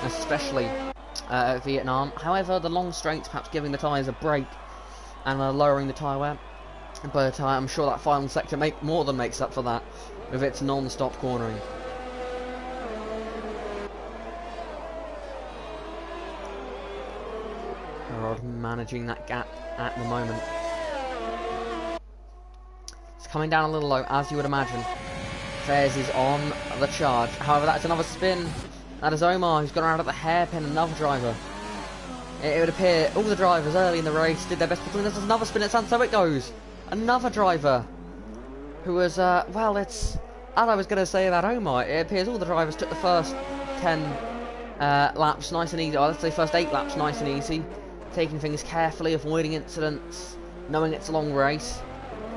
especially at Vietnam. However, the long straights perhaps giving the tyres a break and lowering the tyre wear. But I'm sure that final sector more than makes up for that with its non-stop cornering. Harold managing that gap at the moment. It's coming down a little low, as you would imagine. Fares is on the charge. However, that's another spin. That is Omar, who's gone around at the hairpin, another driver. It would appear all the drivers early in the race did their best to clean. There's another spin, and so it goes. Another driver who was, well, it's, as I was going to say about Omar, it appears all the drivers took the first 10 laps nice and easy, or let's say first 8 laps nice and easy, taking things carefully, avoiding incidents, knowing it's a long race.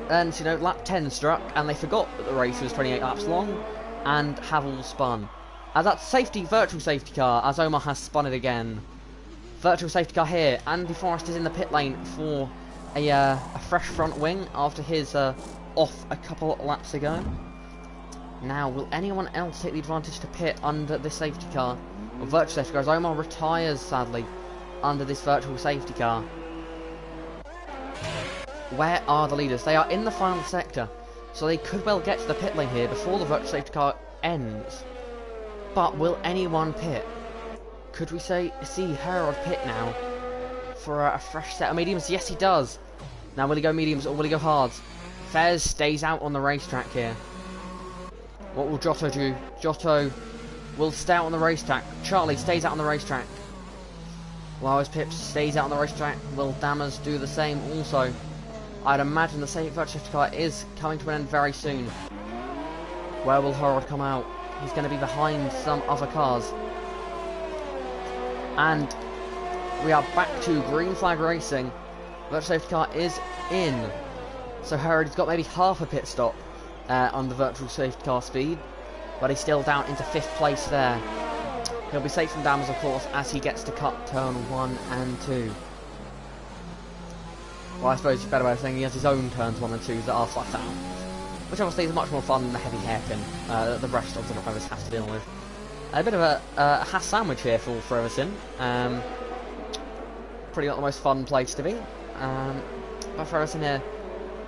And, you know, lap 10 struck, and they forgot that the race was 28 laps long, and have all spun. As that virtual safety car, as Omar has spun it again. Virtual safety car here. Andy Forrest is in the pit lane for a fresh front wing after his off a couple laps ago. Now, will anyone else take the advantage to pit under this safety car? Or virtual safety car, as Omar retires, sadly, under this virtual safety car. Where are the leaders? They are in the final sector, so they could well get to the pit lane here before the virtual safety car ends. But will anyone pit? Could we see Harold pit now for a fresh set of mediums? Yes, he does. Now, will he go mediums or will he go hards? Fez stays out on the racetrack here. What will Giotto do? Giotto will stay out on the racetrack. Charlie stays out on the racetrack. Lars Pips stays out on the racetrack. Will Dammers do the same also? I'd imagine the safe virtual safety car is coming to an end very soon. Where will Harold come out? He's going to be behind some other cars. And we are back to green flag racing. Virtual safety car is in. So Harold's got maybe half a pit stop on the virtual safety car speed. But he's still down into 5th place there. He'll be safe from damage, of course, as he gets to cut turn 1 and 2. Well, I suppose it's a better way of saying he has his own turns 1 and 2s that are flat out. Which obviously is much more fun than the heavy hairpin that the rest of the drivers have to deal with. A bit of a Haas sandwich here for Ferguson. Pretty not the most fun place to be. But Ferguson here,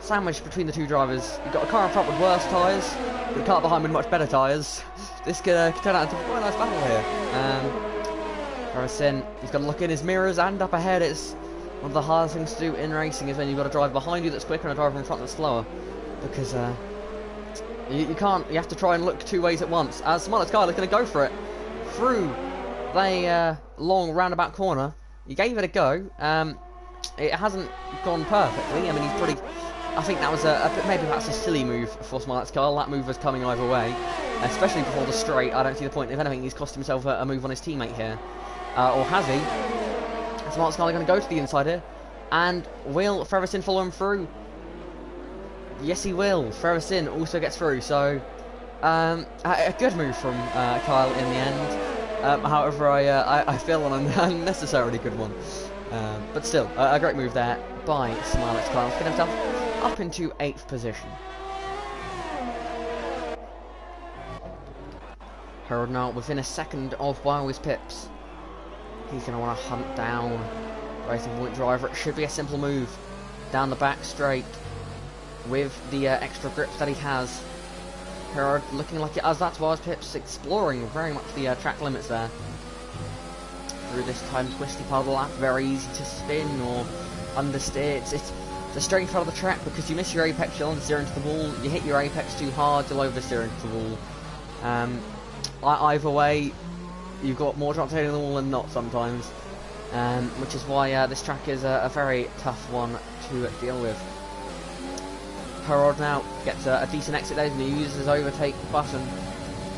sandwiched between the 2 drivers. You've got a car in front with worse tyres, with a car behind with much better tyres. This could turn out into a quite nice battle here. Ferguson, he's got to look in his mirrors and up ahead. It's one of the hardest things to do in racing is when you've got a driver behind you that's quicker and a driver in front that's slower. Because you can't, you have to try and look 2 ways at once. As Smartest Kyle is going to go for it through the long roundabout corner. He gave it a go. It hasn't gone perfectly. I mean, he's pretty. I think that was maybe that's a silly move for Smartest Kyle. That move was coming either way, especially before the straight. I don't see the point. If anything, he's cost himself a move on his teammate here, or has he? Smartest Kyle are going to go to the inside here, and will Ferguson follow him through? Yes, he will. Ferguson also gets through, so a good move from Kyle in the end. However, I feel an unnecessarily good one. But still, a great move there by Smartest Kyle. Getting himself up into 8th position. Harold now within a second of Wildest Pips. He's going to want to hunt down Racing Point driver. It should be a simple move down the back straight with the extra grips that he has. Harold looking like it as that's Wildest Pips exploring very much the track limits there. Through this time twisty part of the lap, very easy to spin or understeer. It's a straight part of the track because you miss your apex, you'll understeer into the wall. You hit your apex too hard, you'll oversteer into the wall. Either way, you've got more chance of hitting the wall than not sometimes, which is why this track is a very tough one to deal with. Harold now gets a decent exit there and he uses his overtake button.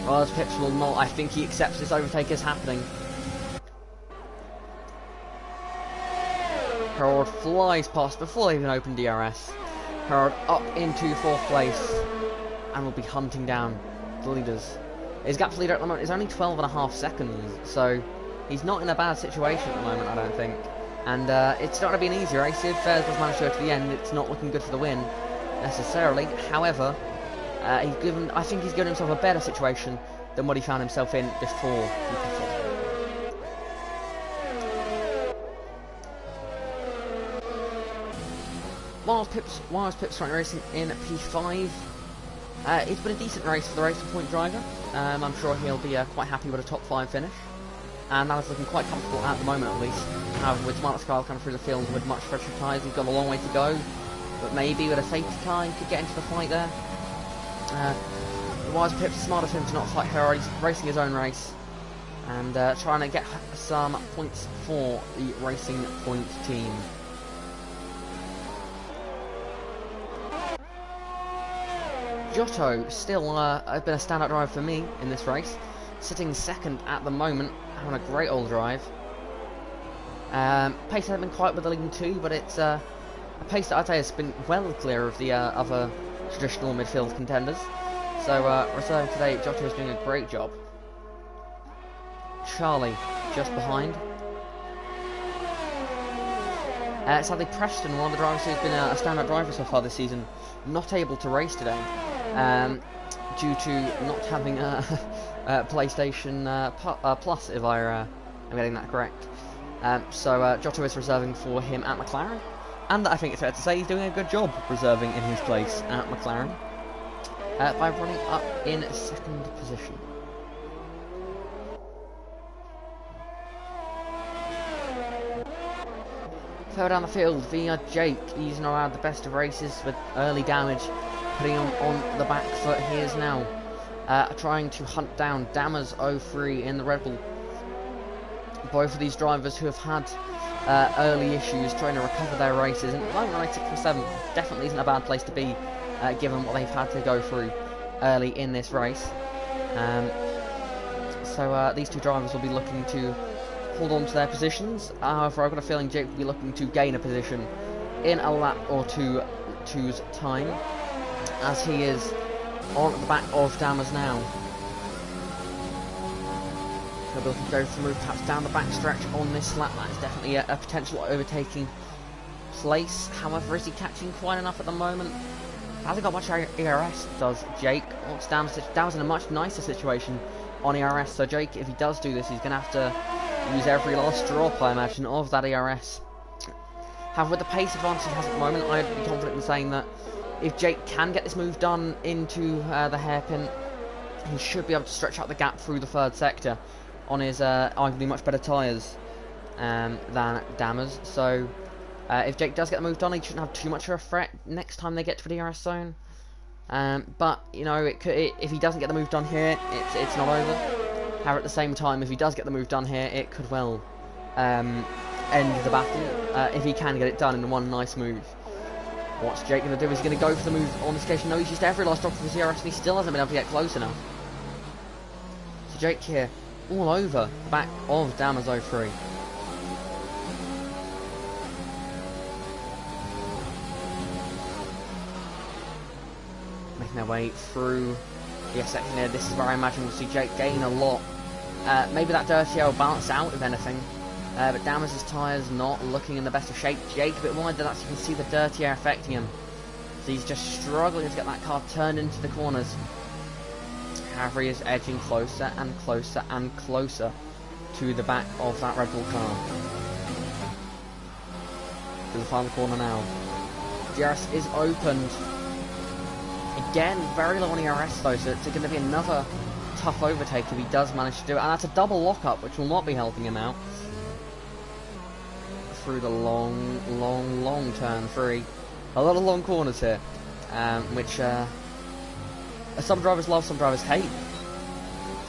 Whereas Pips will not. I think he accepts this overtake is happening. Harold flies past before they even open DRS. Harold up into 4th place and will be hunting down the leaders. His gap to leader at the moment is only 12.5 seconds, so he's not in a bad situation at the moment, I don't think. And it's not going to be an easy race. If Fairs does manage to go to the end, it's not looking good for the win, necessarily. However, I think he's given himself a better situation than what he found himself in before he pitted. Whilst Pip's currently racing in P5, it's been a decent race for the Racing Point driver. I'm sure he'll be quite happy with a top 5 finish, and that is looking quite comfortable at the moment, at least. However, with Mark Scarl coming through the field with much fresher tyres, he's got a long way to go, but maybe with a safety car he could get into the fight there. Wise Pip's smart of him to not fight her. He's racing his own race and trying to get some points for the Racing Point team. Giotto still has been a standout driver for me in this race, sitting second at the moment, having a great old drive. Pace hasn't been quite with the leading two, but it's a pace that I'd say has been well clear of the other traditional midfield contenders. So reserving today, Giotto is doing a great job. Charlie just behind. Sadly, Preston, one of the drivers who's been a standout driver so far this season, not able to race today due to not having a PlayStation Plus, if I'm getting that correct. So Giotto is reserving for him at McLaren, and I think it's fair to say he's doing a good job reserving in his place at McLaren by running up in second position. Further down the field via Jake, he's not had the best of races with early damage, putting him on the back foot. He is now trying to hunt down Dammers 03 in the Red Bull. Both of these drivers who have had early issues trying to recover their races, and running 6th and 7th definitely isn't a bad place to be given what they've had to go through early in this race. So these two drivers will be looking to hold on to their positions. However, I've got a feeling Jake will be looking to gain a position in a lap or two's time, as he is on the back of Dammers now. He'll be looking to go for the move perhaps down the back stretch on this lap. That is definitely a potential overtaking place. However, is he catching quite enough at the moment? Hasn't got much ERS, does Jake. Dammers in a much nicer situation on ERS, so Jake, if he does do this, he's going to have to use every last drop, I imagine, of that ERS. However, with the pace advantage he has at the moment, I'd be confident in saying that if Jake can get this move done into the hairpin, he should be able to stretch out the gap through the third sector on his arguably much better tyres than Dammers. So if Jake does get the move done, he shouldn't have too much of a threat next time they get to the DRS zone. But, you know, if he doesn't get the move done here, it's not over. However, at the same time, if he does get the move done here, it could well end the battle if he can get it done in one nice move. What's Jake going to do? Is he going to go for the move on this occasion? No, he's used every last drop of his ERS and he still hasn't been able to get close enough. So Jake here, all over the back of Dammers 03. Making their way through the section here. This is where I imagine we'll see Jake gain a lot. Maybe that dirty air will balance out, if anything. But Dammers' tyres not looking in the best of shape. Jake a bit wider, that's you can see the dirty air affecting him. So he's just struggling to get that car turned into the corners. However, he is edging closer and closer and closer to the back of that Red Bull car. To the final corner now. DRS is opened. Again, very low on ERS though, so it's going to be another tough overtake if he does manage to do it. And that's a double lockup, which will not be helping him out. Through the long turn 3. A lot of long corners here, which some drivers love, some drivers hate.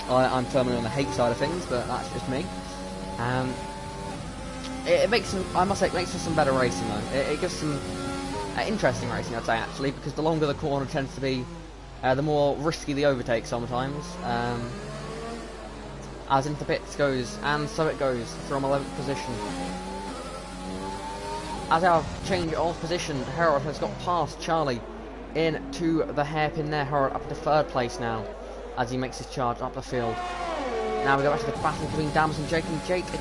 I'm firmly on the hate side of things, but that's just me. It makes some, I must say, it makes for some better racing though. It gives some interesting racing, I'd say, actually, because the longer the corner tends to be, the more risky the overtake sometimes. As into the pits goes, and so it goes from 11th position. As our change of position, Harold has got past Charlie into the hairpin there. Harold up to 3rd place now. as he makes his charge up the field. Now we go back to the battle between Dammers and Jake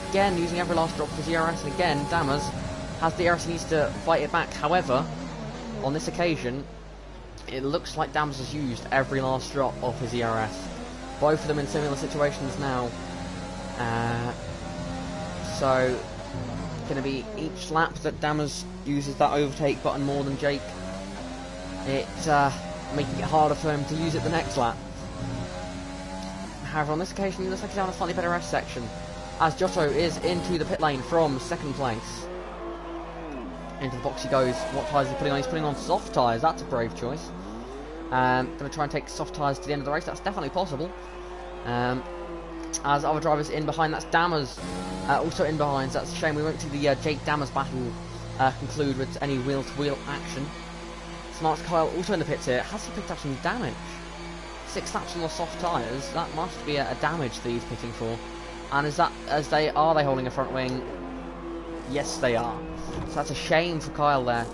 again using every last drop of his ERS, and again Dammers has the ERS, he needs to fight it back. However, on this occasion, it looks like Dammers has used every last drop of his ERS. Both of them in similar situations now. So, going to be each lap that Dammers uses that overtake button more than Jake, it's making it harder for him to use it the next lap. However, on this occasion, he looks like he's on a slightly better S section, as Giotto is into the pit lane from second place. Into the box he goes. What tyres is he putting on? He's putting on soft tyres. That's a brave choice. Going to try and take soft tyres to the end of the race. That's definitely possible. As other drivers in behind, that's Dammers also in behind. So that's a shame we won't see the Jake Dammers battle conclude with any wheel-to-wheel action. Smart Kyle also in the pits here. Has he picked up some damage? 6 laps on the soft tyres. That must be a damage that he's pitting for. And is that are they holding a front wing? Yes, they are. So that's a shame for Kyle there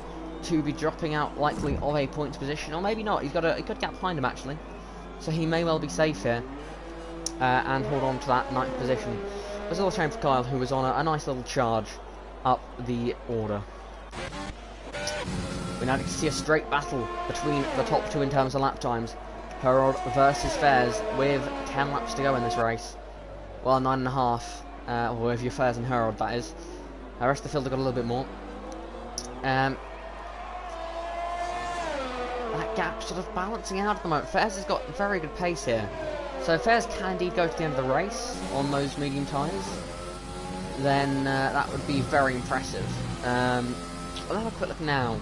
to be dropping out likely of a points position, or maybe not. He's got a good gap behind him actually, so he may well be safe here and hold on to that 9th position. But it's a little shame for Kyle, who was on a nice little charge up the order. We now get to see a straight battle between the top two in terms of lap times. Herod versus Fairs with 10 laps to go in this race. Well, 9.5, or if you're Fairs and Herod, that is. The rest of the field have got a little bit more. That gap sort of balancing out at the moment. Fairs has got very good pace here. So if Fairs can indeed go to the end of the race on those medium tyres, then that would be very impressive. We'll have a quick look now.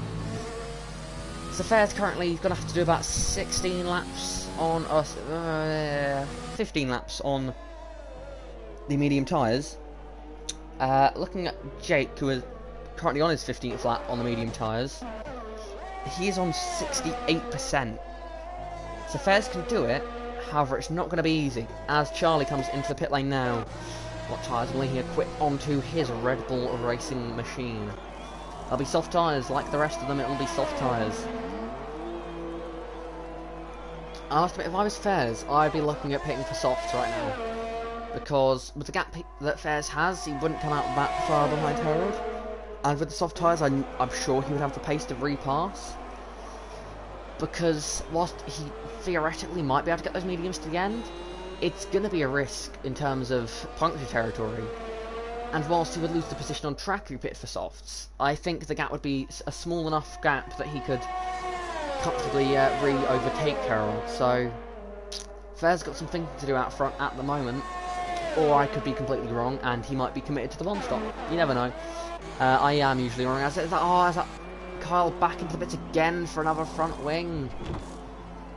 So Fairs currently going to have to do about 16 laps on, 15 laps on the medium tyres. Looking at Jake, who is currently on his 15th lap on the medium tyres, he is on 68%. So Fairs can do it, however it's not going to be easy, as Charlie comes into the pit lane now. What tyres will he equip onto his Red Bull racing machine? There'll be soft tyres, like the rest of them, it'll be soft tyres. I must admit, if I was Fairs, I'd be looking at pitting for softs right now. Because with the gap that Fairs has, he wouldn't come out that far behind Herod. And with the soft tyres, I'm sure he would have the pace to repass. Because whilst he theoretically might be able to get those mediums to the end, it's going to be a risk in terms of puncture territory. And whilst he would lose the position on track if he pitted for softs, I think the gap would be a small enough gap that he could comfortably re-overtake Herod. So Fairs got some thinking to do out front at the moment. Or I could be completely wrong, and he might be committed to the bomb stop. You never know. I am usually wrong. Is that Kyle back into the bits again for another front wing?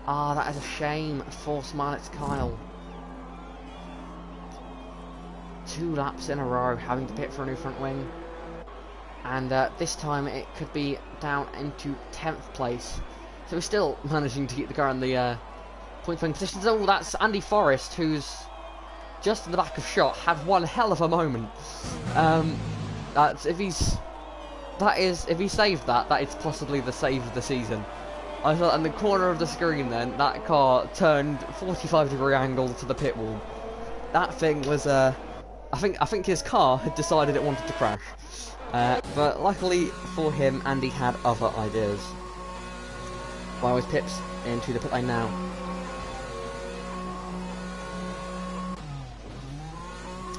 That is a shame for Smilett's Kyle. 2 laps in a row having to pit for a new front wing. And this time it could be down into 10th place. So we're still managing to keep the car in the point wing positions. Oh, that's Andy Forrest, who's just in the back of shot, had one hell of a moment. If he saved that is possibly the save of the season. I thought in the corner of the screen then, that car turned 45-degree angle to the pit wall. That thing was, I think his car had decided it wanted to crash. But luckily for him, Andy had other ideas. While his pips into the pit lane now.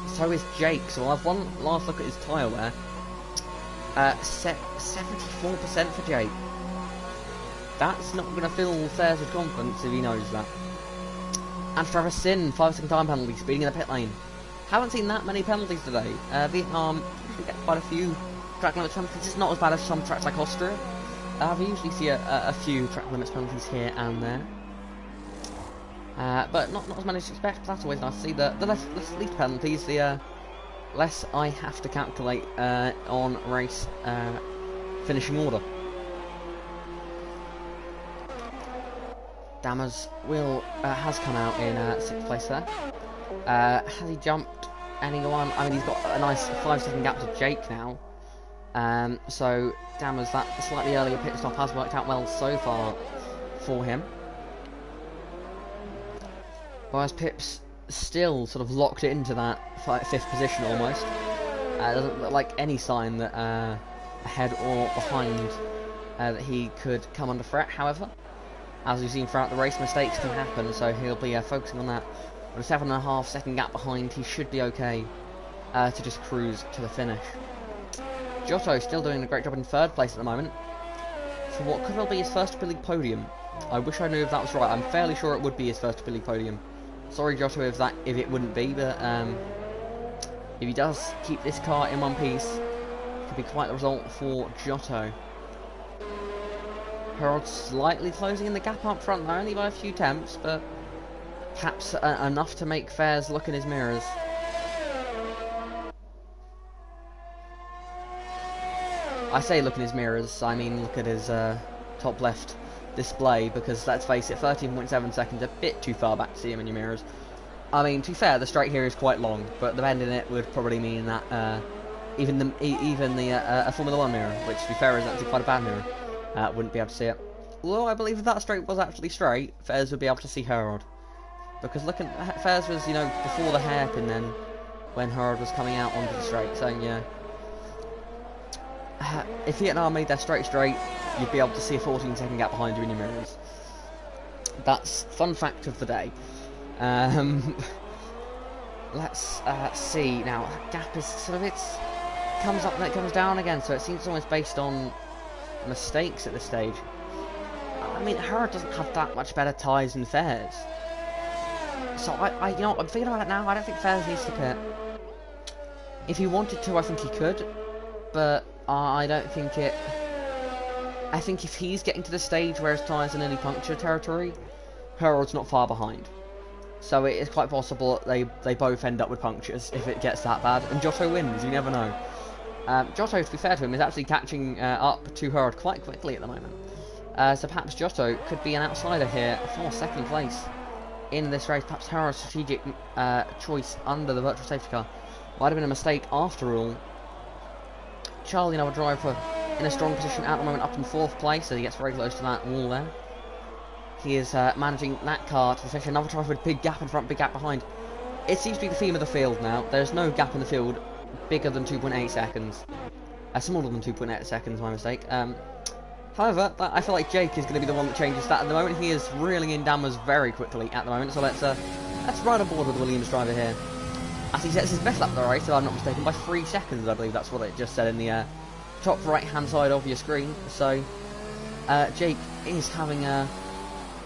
So is Jake, so I'll have one last look at his tyre wear. 74% for Jake. That's not going to fill Fairs with confidence if he knows that. And Trevor Sin, 5-second time penalty, speeding in the pit lane. Haven't seen that many penalties today. Vietnam usually get quite a few track limits penalties. It's not as bad as some tracks like Austria. We usually see a few track limits penalties here and there. But not as many as you expect, but that's always nice to see. The less least penalties, the less I have to calculate on race finishing order. Dammers has come out in 6th place there. Has he jumped anyone? I mean, he's got a nice 5-second gap to Jake now. So Dammers, that slightly earlier pit stop has worked out well so far for him. Whereas Pip's still sort of locked it into that 5th position almost. Doesn't look like any sign that ahead or behind that he could come under threat. However, as we've seen throughout the race, mistakes can happen, so he'll be focusing on that. With a 7.5 second gap behind, he should be okay to just cruise to the finish. Giotto still doing a great job in 3rd place at the moment for what could well be his first Super League podium. I wish I knew if that was right. I'm fairly sure it would be his first Super League podium. Sorry, Giotto, if it wouldn't be, but if he does keep this car in one piece, it could be quite the result for Giotto. Harold slightly closing in the gap up front, though, only by a few tenths, but perhaps enough to make Fares look in his mirrors. I say look in his mirrors, I mean look at his top left display, because let's face it, 13.7 seconds, a bit too far back to see him in your mirrors. I mean, to be fair, the straight here is quite long, but the bend in it would probably mean that even the Formula 1 mirror, which to be fair is actually quite a bad mirror, wouldn't be able to see it. Although I believe if that straight was actually straight, Fares would be able to see Harold. Because looking, Fares was, you know, before the hairpin then, when Harold was coming out onto the straight, so yeah. If Vietnam made their straight, you'd be able to see a 14-second gap behind you in your mirrors. That's fun fact of the day. Let's see now. Gap is sort of comes up and it comes down again, so it seems almost based on mistakes at this stage. I mean, Harold doesn't have that much better tyres than Fares. So you know, I'm thinking about it now. I don't think Fares needs to pit. If he wanted to, I think he could, but I don't think it. I think if he's getting to the stage where his tyres are nearly puncture territory, Harold's not far behind. So it is quite possible that they both end up with punctures if it gets that bad, and Giotto wins. You never know. Giotto, to be fair to him, is actually catching up to Harold quite quickly at the moment. So perhaps Giotto could be an outsider here for 2nd place in this race. Perhaps Harold's strategic choice under the virtual safety car might have been a mistake after all. Charlie, another driver, in a strong position at the moment, up in 4th place, so he gets very close to that wall there. He is managing that car to the finish. Another driver with big gap in front, big gap behind. It seems to be the theme of the field now. There's no gap in the field bigger than 2.8 seconds. Smaller than 2.8 seconds, my mistake. However, I feel like Jake is going to be the one that changes that at the moment. He is reeling in dammers very quickly at the moment, so let's ride on board with the Williams driver here. As he sets his best lap of the race, if I'm not mistaken, by 3 seconds, I believe that's what it just said in the top right-hand side of your screen. So, Jake is having a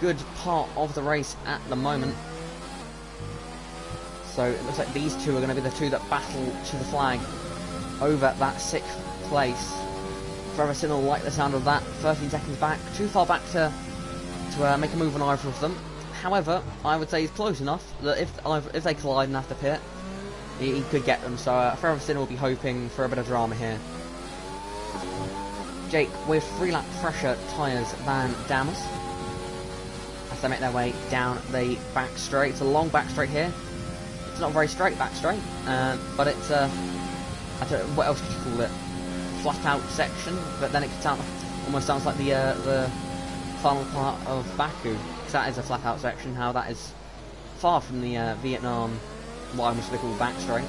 good part of the race at the moment. So, it looks like these two are going to be the two that battle to the flag over that 6th place. Forever Sin will like the sound of that. 13 seconds back, too far back to make a move on either of them. However, I would say he's close enough that if they collide and have to pit, he could get them. So Forever Sin will be hoping for a bit of drama here. Jake with 3-lap fresher tyres than Dammers as they make their way down the back straight. It's a long back straight here. It's not a very straight back straight, but it's I don't know, what else could you call it? Flat out section, but then it could almost sounds like the final part of Baku, because that is a flat out section. How that is far from the Vietnam, what I must call back straight.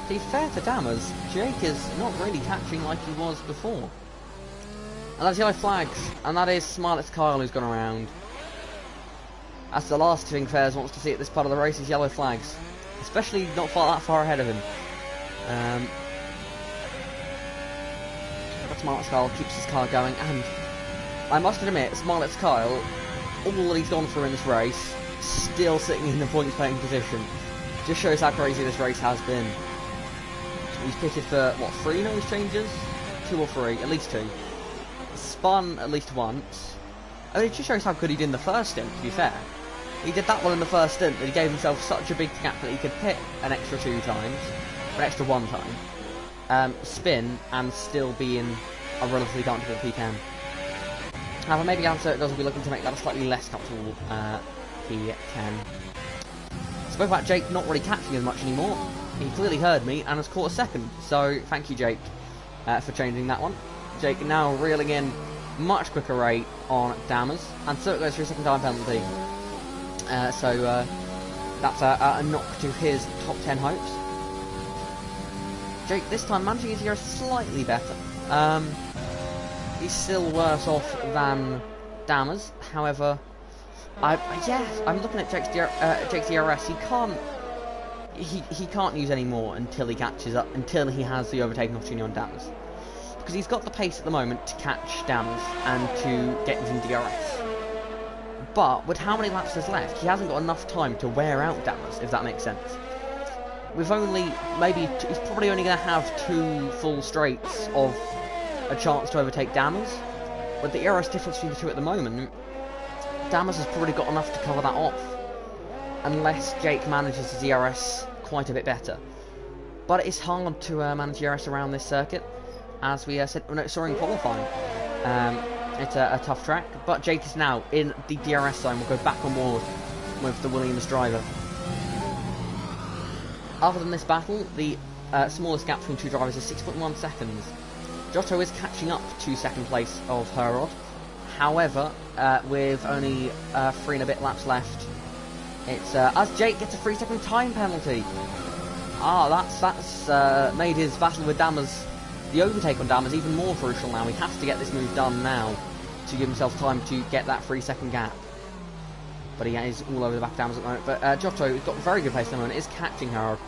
To be fair to Dammers, Jake is not really catching like he was before. And that's yellow flags, and that is Smartest Kyle who's gone around. That's the last thing Fares wants to see at this part of the race, is yellow flags, especially not that far ahead of him. But Smartest Kyle keeps his car going, and I must admit, Smartest Kyle, all that he's gone through in this race, still sitting in the points paying position. Just shows how crazy this race has been. He's pitted for, what, 3 nose changes? 2 or 3, at least 2. Spun at least once. I mean, it just shows how good he did in the first stint, to be fair. He did that one in the first stint, that he gave himself such a big gap that he could pit an extra 2 times, or an extra 1 time, spin, and still be in a relatively comfortable P10. However, maybe Answer doesn't be looking to make that a slightly less comfortable P10. Spoke about Jake not really catching as much anymore. He clearly heard me and has caught a second, so thank you, Jake, for changing that one. Jake now reeling in much quicker rate on Dammers, and so it goes for a second time penalty. So that's a knock to his top 10 hopes. Jake this time managing his DRS slightly better. He's still worse off than Dammers. However, I'm looking at Jake's DRS. He can't use any more until he catches up, until he has the overtaking opportunity on Dammers, because he's got the pace at the moment to catch Dammers and to get using DRS. But with how many laps there's left, he hasn't got enough time to wear out Dammers, if that makes sense. With only he's probably only going to have 2 full straights of a chance to overtake Dammers. With the DRS difference between the two at the moment, Dammers has probably got enough to cover that off, unless Jake manages his DRS quite a bit better. But it's hard to manage DRS around this circuit, as we saw in qualifying. It's a tough track, but Jake is now in the DRS zone. We'll go back on board with the Williams driver. Other than this battle, the smallest gap between two drivers is 6.1 seconds. Giotto is catching up to second place of Herod. However, with only 3 and a bit laps left, it's as Jake gets a 3-second time penalty. That's made his battle with Dammers, the overtake on Dammers, even more crucial now. He has to get this move done now to give himself time to get that 3-second gap. But he is all over the back of Dammers at the moment. But Giotto, who's got very good pace at the moment, is catching Herod.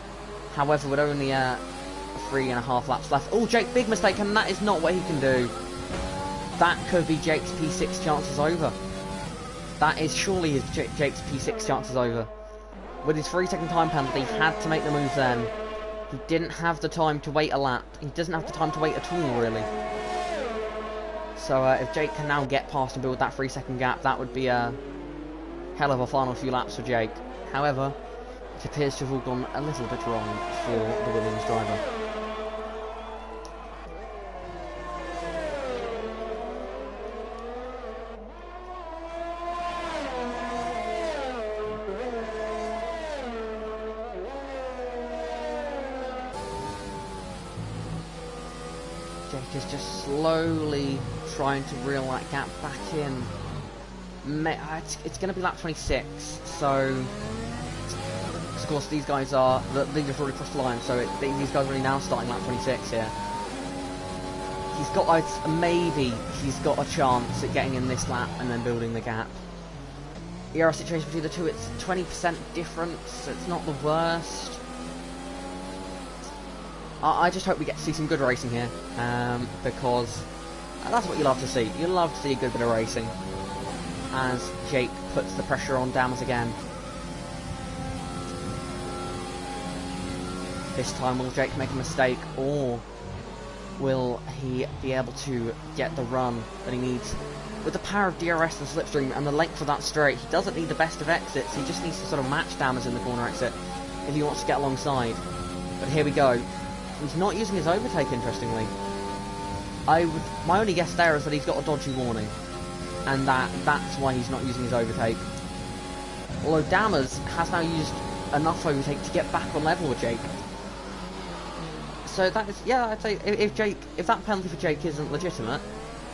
However, with only 3.5 laps left. Oh, Jake, big mistake, and that is not what he can do. That could be Jake's P6 chances over. That is surely his Jake's P6 chances over. With his 3-second time penalty, he had to make the move then. He didn't have the time to wait a lap. He doesn't have the time to wait at all, really. So if Jake can now get past and build that 3-second gap, that would be a hell of a final few laps for Jake. However, it appears to have all gone a little bit wrong for the Williams driver. Jake is just slowly trying to reel that gap back in. It's going to be lap 26, so of course these guys are, the leaders already crossed the line, so these guys are already now starting lap 26 here. He's got a chance at getting in this lap and then building the gap. The ERA situation between the two, it's 20% difference, so it's not the worst. I just hope we get to see some good racing here, because that's what you love to see. You love to see a good bit of racing, as Jake puts the pressure on Dammers again. This time, will Jake make a mistake, or will he be able to get the run that he needs? With the power of DRS and slipstream and the length of that straight, he doesn't need the best of exits. He just needs to sort of match Dammers in the corner exit if he wants to get alongside. But here we go. He's not using his overtake, interestingly. My only guess there is that he's got a dodgy warning, and that's why he's not using his overtake. Although Dammers has now used enough overtake to get back on level with Jake. So that is, yeah, I'd say if that penalty for Jake isn't legitimate,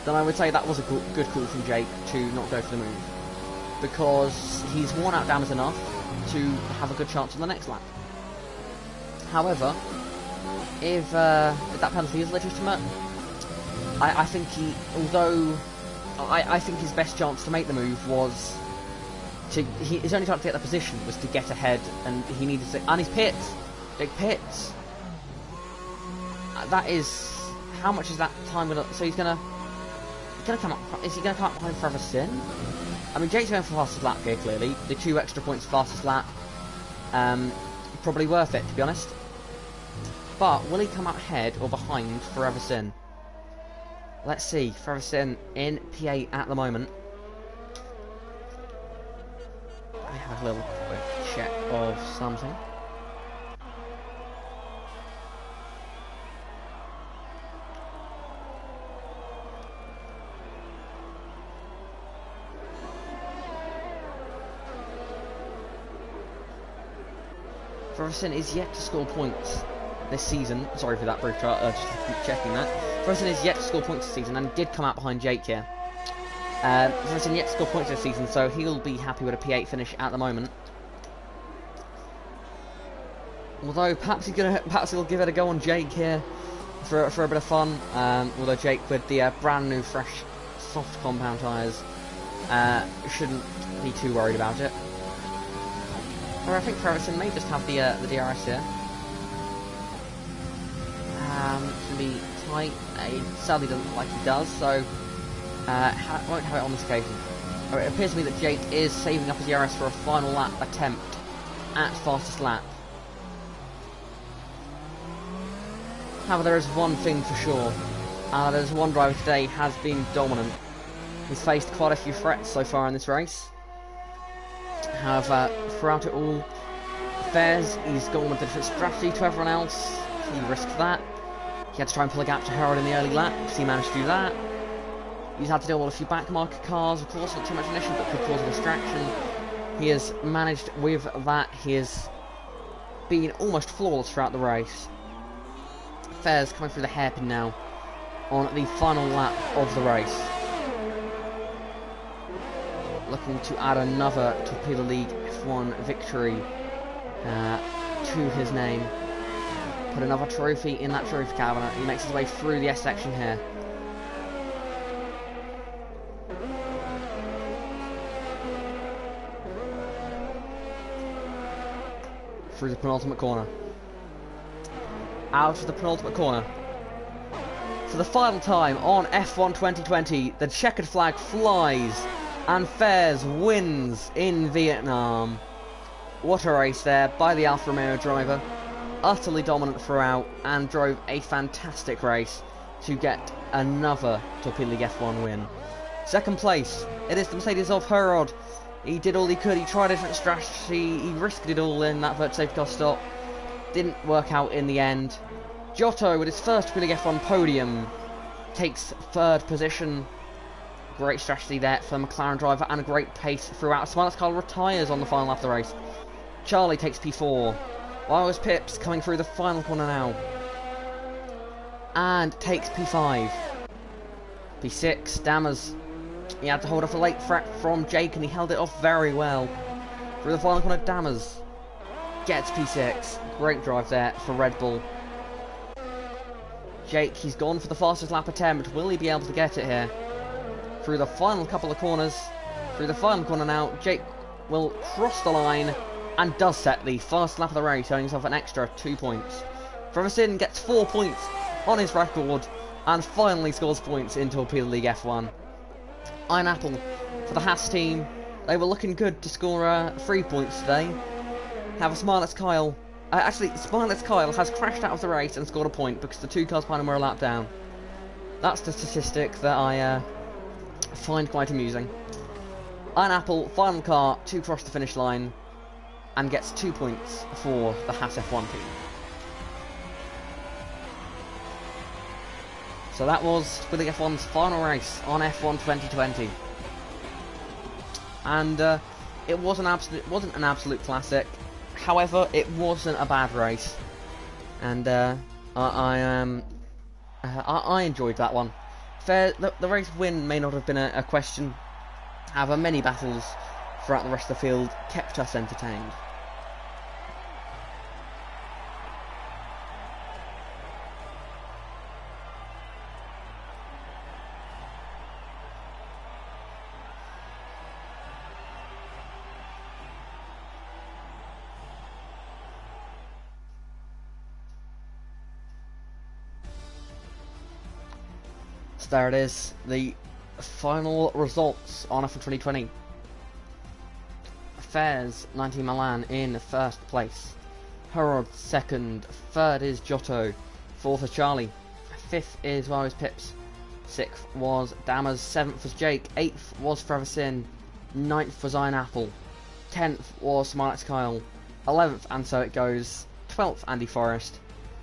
then I would say that was a good call from Jake to not go for the move, because he's worn out Dammers enough to have a good chance on the next lap. However, if that penalty is legitimate, I think I think his best chance to make the move was his only chance to get the position was to get ahead, and he needed to, and his pits, Jake pits. That is, how much is that time gonna? So he's gonna come up. Is he gonna come up behind Forever Sin? I mean, Jake's going for fastest lap here. Clearly, the 2 extra points fastest lap, probably worth it, to be honest. But will he come up ahead or behind Forever Sin? Let's see. Forever Sin in P8 at the moment. I have a little quick check of something. Forever Sin is yet to score points this season. Sorry for that brief trial, just checking that. Forever Sin is yet to score points this season, and did come out behind Jake here. Harrison yet to score points this season, so he'll be happy with a P8 finish at the moment. Although perhaps he'll give it a go on Jake here for a bit of fun. Although Jake with the brand new fresh soft compound tyres shouldn't be too worried about it. Or I think Harrison may just have the DRS here. It's going to be tight. He sadly doesn't look like he does, so won't have it on this occasion. It appears to me that Jake is saving up his DRS for a final lap attempt at fastest lap. However, there is one thing for sure. There's one driver today has been dominant. He's faced quite a few threats so far in this race. However, throughout it all, Fairs, he's gone with a different strategy to everyone else. He risked that. He had to try and pull a gap to Harold in the early laps. He managed to do that. He's had to deal with a few backmarker cars, of course, not too much of an issue, but could cause a distraction. He has managed with that. He has been almost flawless throughout the race. Fairs coming through the hairpin now on the final lap of the race. Looking to add another Torpedo League F1 victory to his name. Put another trophy in that trophy cabinet. He makes his way through the S section here. Through the penultimate corner. Out of the penultimate corner. For the final time on F1 2020, the checkered flag flies and Fairs wins in Vietnam. What a race there by the Alfa Romeo driver. Utterly dominant throughout and drove a fantastic race to get another Torpedo League F1 win. Second place, it is the Mercedes of Herod. He did all he could, he tried a different strategy, he risked it all in that virtual safety car stop. Didn't work out in the end. Giotto with his first Torpedo League F1 podium takes third position. Great strategy there for the McLaren driver and a great pace throughout. Smilex Carl retires on the final lap of the race. Charlie takes P4. Lewis Pips coming through the final corner now. And takes P5. P6, Dammers. He had to hold off a late threat from Jake and he held it off very well. Through the final corner, Dammers gets P6. Great drive there for Red Bull. Jake, he's gone for the fastest lap attempt. Will he be able to get it here? Through the final couple of corners. Through the final corner now, Jake will cross the line and does set the fastest lap of the race, earning himself an extra 2 points. Freversin gets 4 points on his record and finally scores points in Torpedo League F1. Iron Apple for the Haas team. They were looking good to score 3 points today. Have a Smilex Kyle. Actually, Smilex Kyle has crashed out of the race and scored a point because the 2 cars behind him were a lap down. That's the statistic that I find quite amusing. Iron Apple, final car to cross the finish line and gets 2 points for the Haas F1 team. So that was Torpedo League F1's final race on F1 2020. And it wasn't an absolute classic. However, it wasn't a bad race. And I enjoyed that one. The race win may not have been a question. However, many battles throughout the rest of the field kept us entertained. So there it is, the final results on F1 2020. Fairs 19 Milan in first place. Herod second. Third is Giotto. Fourth is Charlie. Fifth is Lewis Pips. Sixth was Dammers. Seventh was Jake. Eighth was Freversin. Ninth was Iron Apple. 10th was Smilex Kyle. 11th, and so it goes. 12th, Andy Forrest.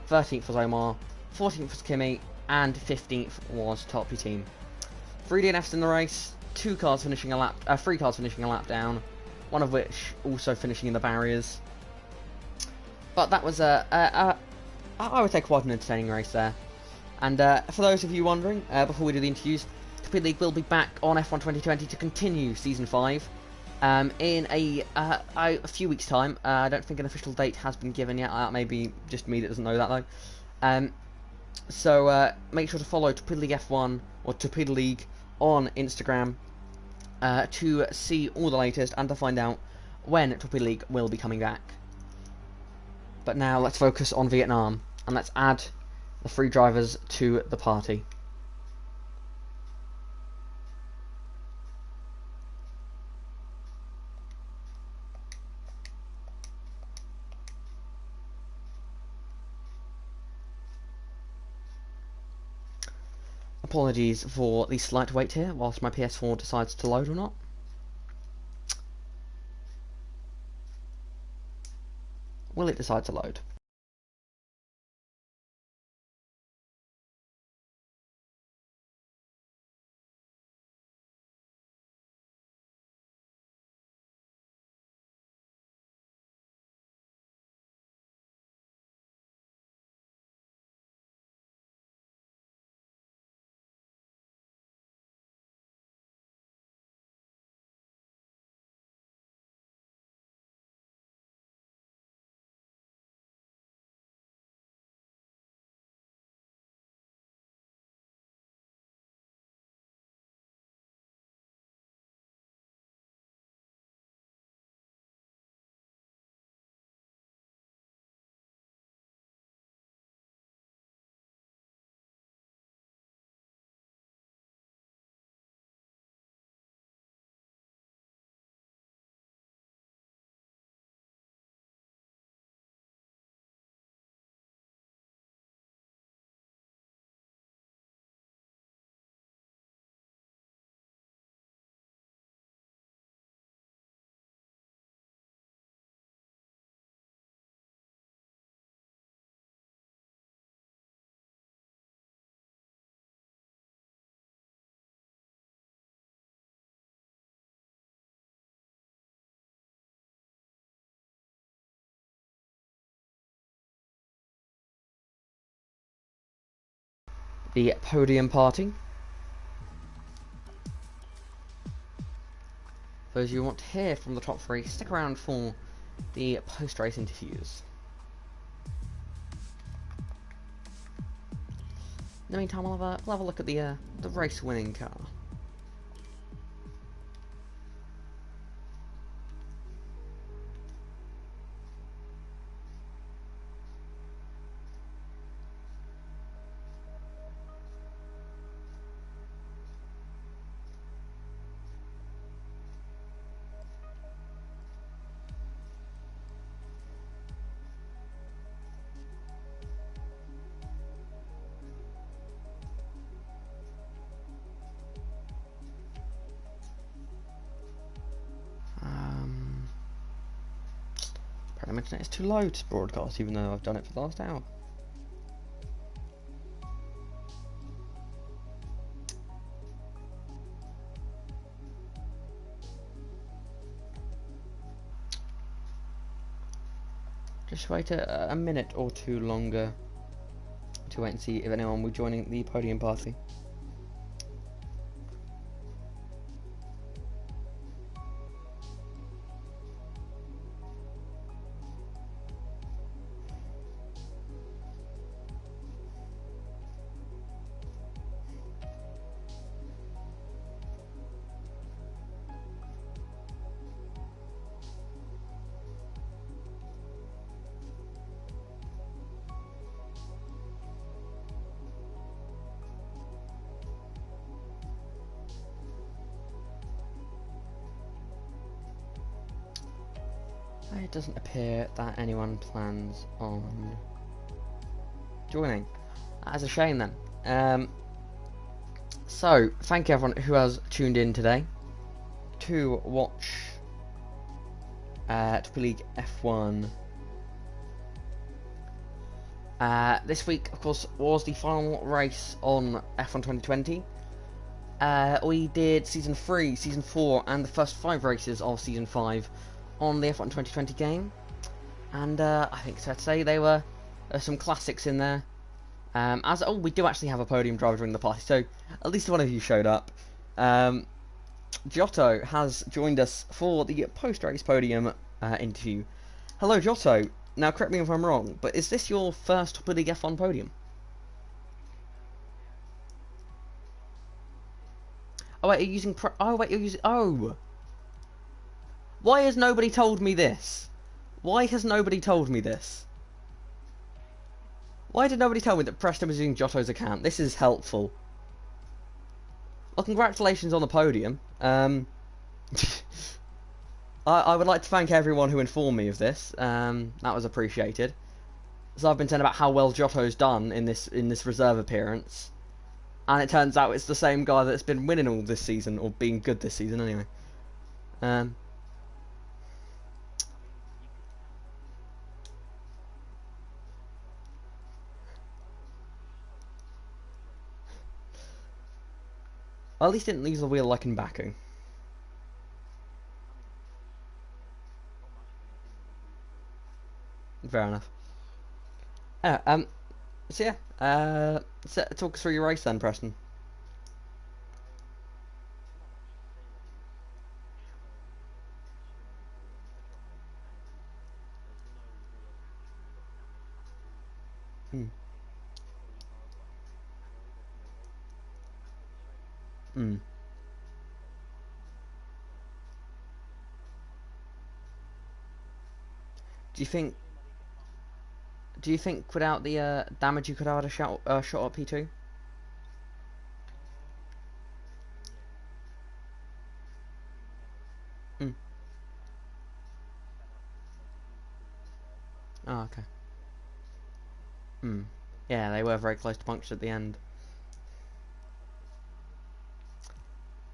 13th was Omar. 14th was Kimmy. And 15th was Toppy Team. 3 DNFs in the race. 3 cars finishing a lap down. One of which also finishing in the barriers. But that was I would say quite an entertaining race there. And for those of you wondering, before we do the interviews, Torpedo League will be back on F1 2020 to continue Season 5 in a few weeks' time. I don't think an official date has been given yet. Maybe just me that doesn't know that, though. So make sure to follow Torpedo League F1 or Torpedo League on Instagram to see all the latest and to find out when Torpedo League will be coming back. But now let's focus on Vietnam, and let's add the 3 drivers to the party. Apologies for the slight wait here whilst my PS4 decides to load or not. Will it decide to load? The podium party. For those of you who want to hear from the top 3, stick around for the post-race interviews. In the meantime, we'll have a look at the race-winning car. My internet is too low to broadcast, even though I've done it for the last hour. Just wait a minute or two longer to wait and see if anyone will be joining the podium party. It doesn't appear that anyone plans on joining. That's a shame then. So, thank you everyone who has tuned in today to watch Torpedo League F1. This week, of course, was the final race on F1 2020. We did Season 3, Season 4, and the first 5 races of Season 5 on the F1 2020 game. And I think it's fair to say there were some classics in there. We do actually have a podium driver during the party, so at least one of you showed up. Giotto has joined us for the post-race podium interview. Hello, Giotto. Now, correct me if I'm wrong, but is this your first Top League F1 podium? Oh wait, you're using Why has nobody told me this? Why has nobody told me this? Why did nobody tell me that Preston was using Giotto's account? This is helpful. Well, congratulations on the podium. I would like to thank everyone who informed me of this. That was appreciated. So I've been saying about how well Giotto's done in this reserve appearance, and it turns out it's the same guy that's been winning all this season, or being good this season anyway. Well, at least didn't lose the wheel like in Baku. Fair enough. So yeah, talk us through your race then, Preston. Hmm. Hmm. Do you think without the damage you could have had a shot at P2? Hmm. Oh, okay. Hmm. Yeah, they were very close to puncture at the end.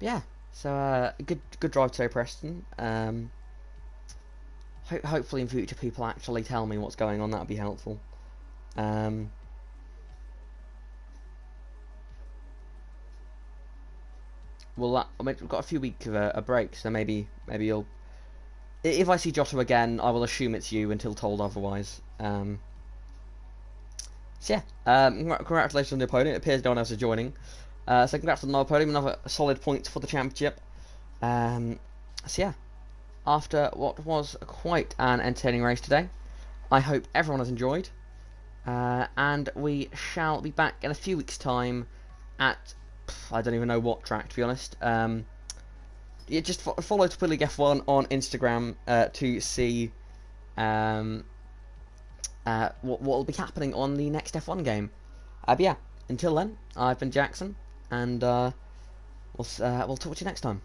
Yeah. So good drive today, Preston. Hopefully in future people actually tell me what's going on. That would be helpful. Well, we've got a few weeks of a break, so maybe you'll. If I see Giotto again, I will assume it's you until told otherwise. So yeah, congratulations on the opponent. It appears no one else is joining. So congrats on the podium, another solid point for the championship. So yeah, after what was quite an entertaining race today, I hope everyone has enjoyed. And we shall be back in a few weeks' time at, I don't even know what track, to be honest. Yeah, just follow Torpedo League F1 on Instagram to see what will be happening on the next F1 game. But yeah, until then, I've been Jackson, and we'll talk to you next time.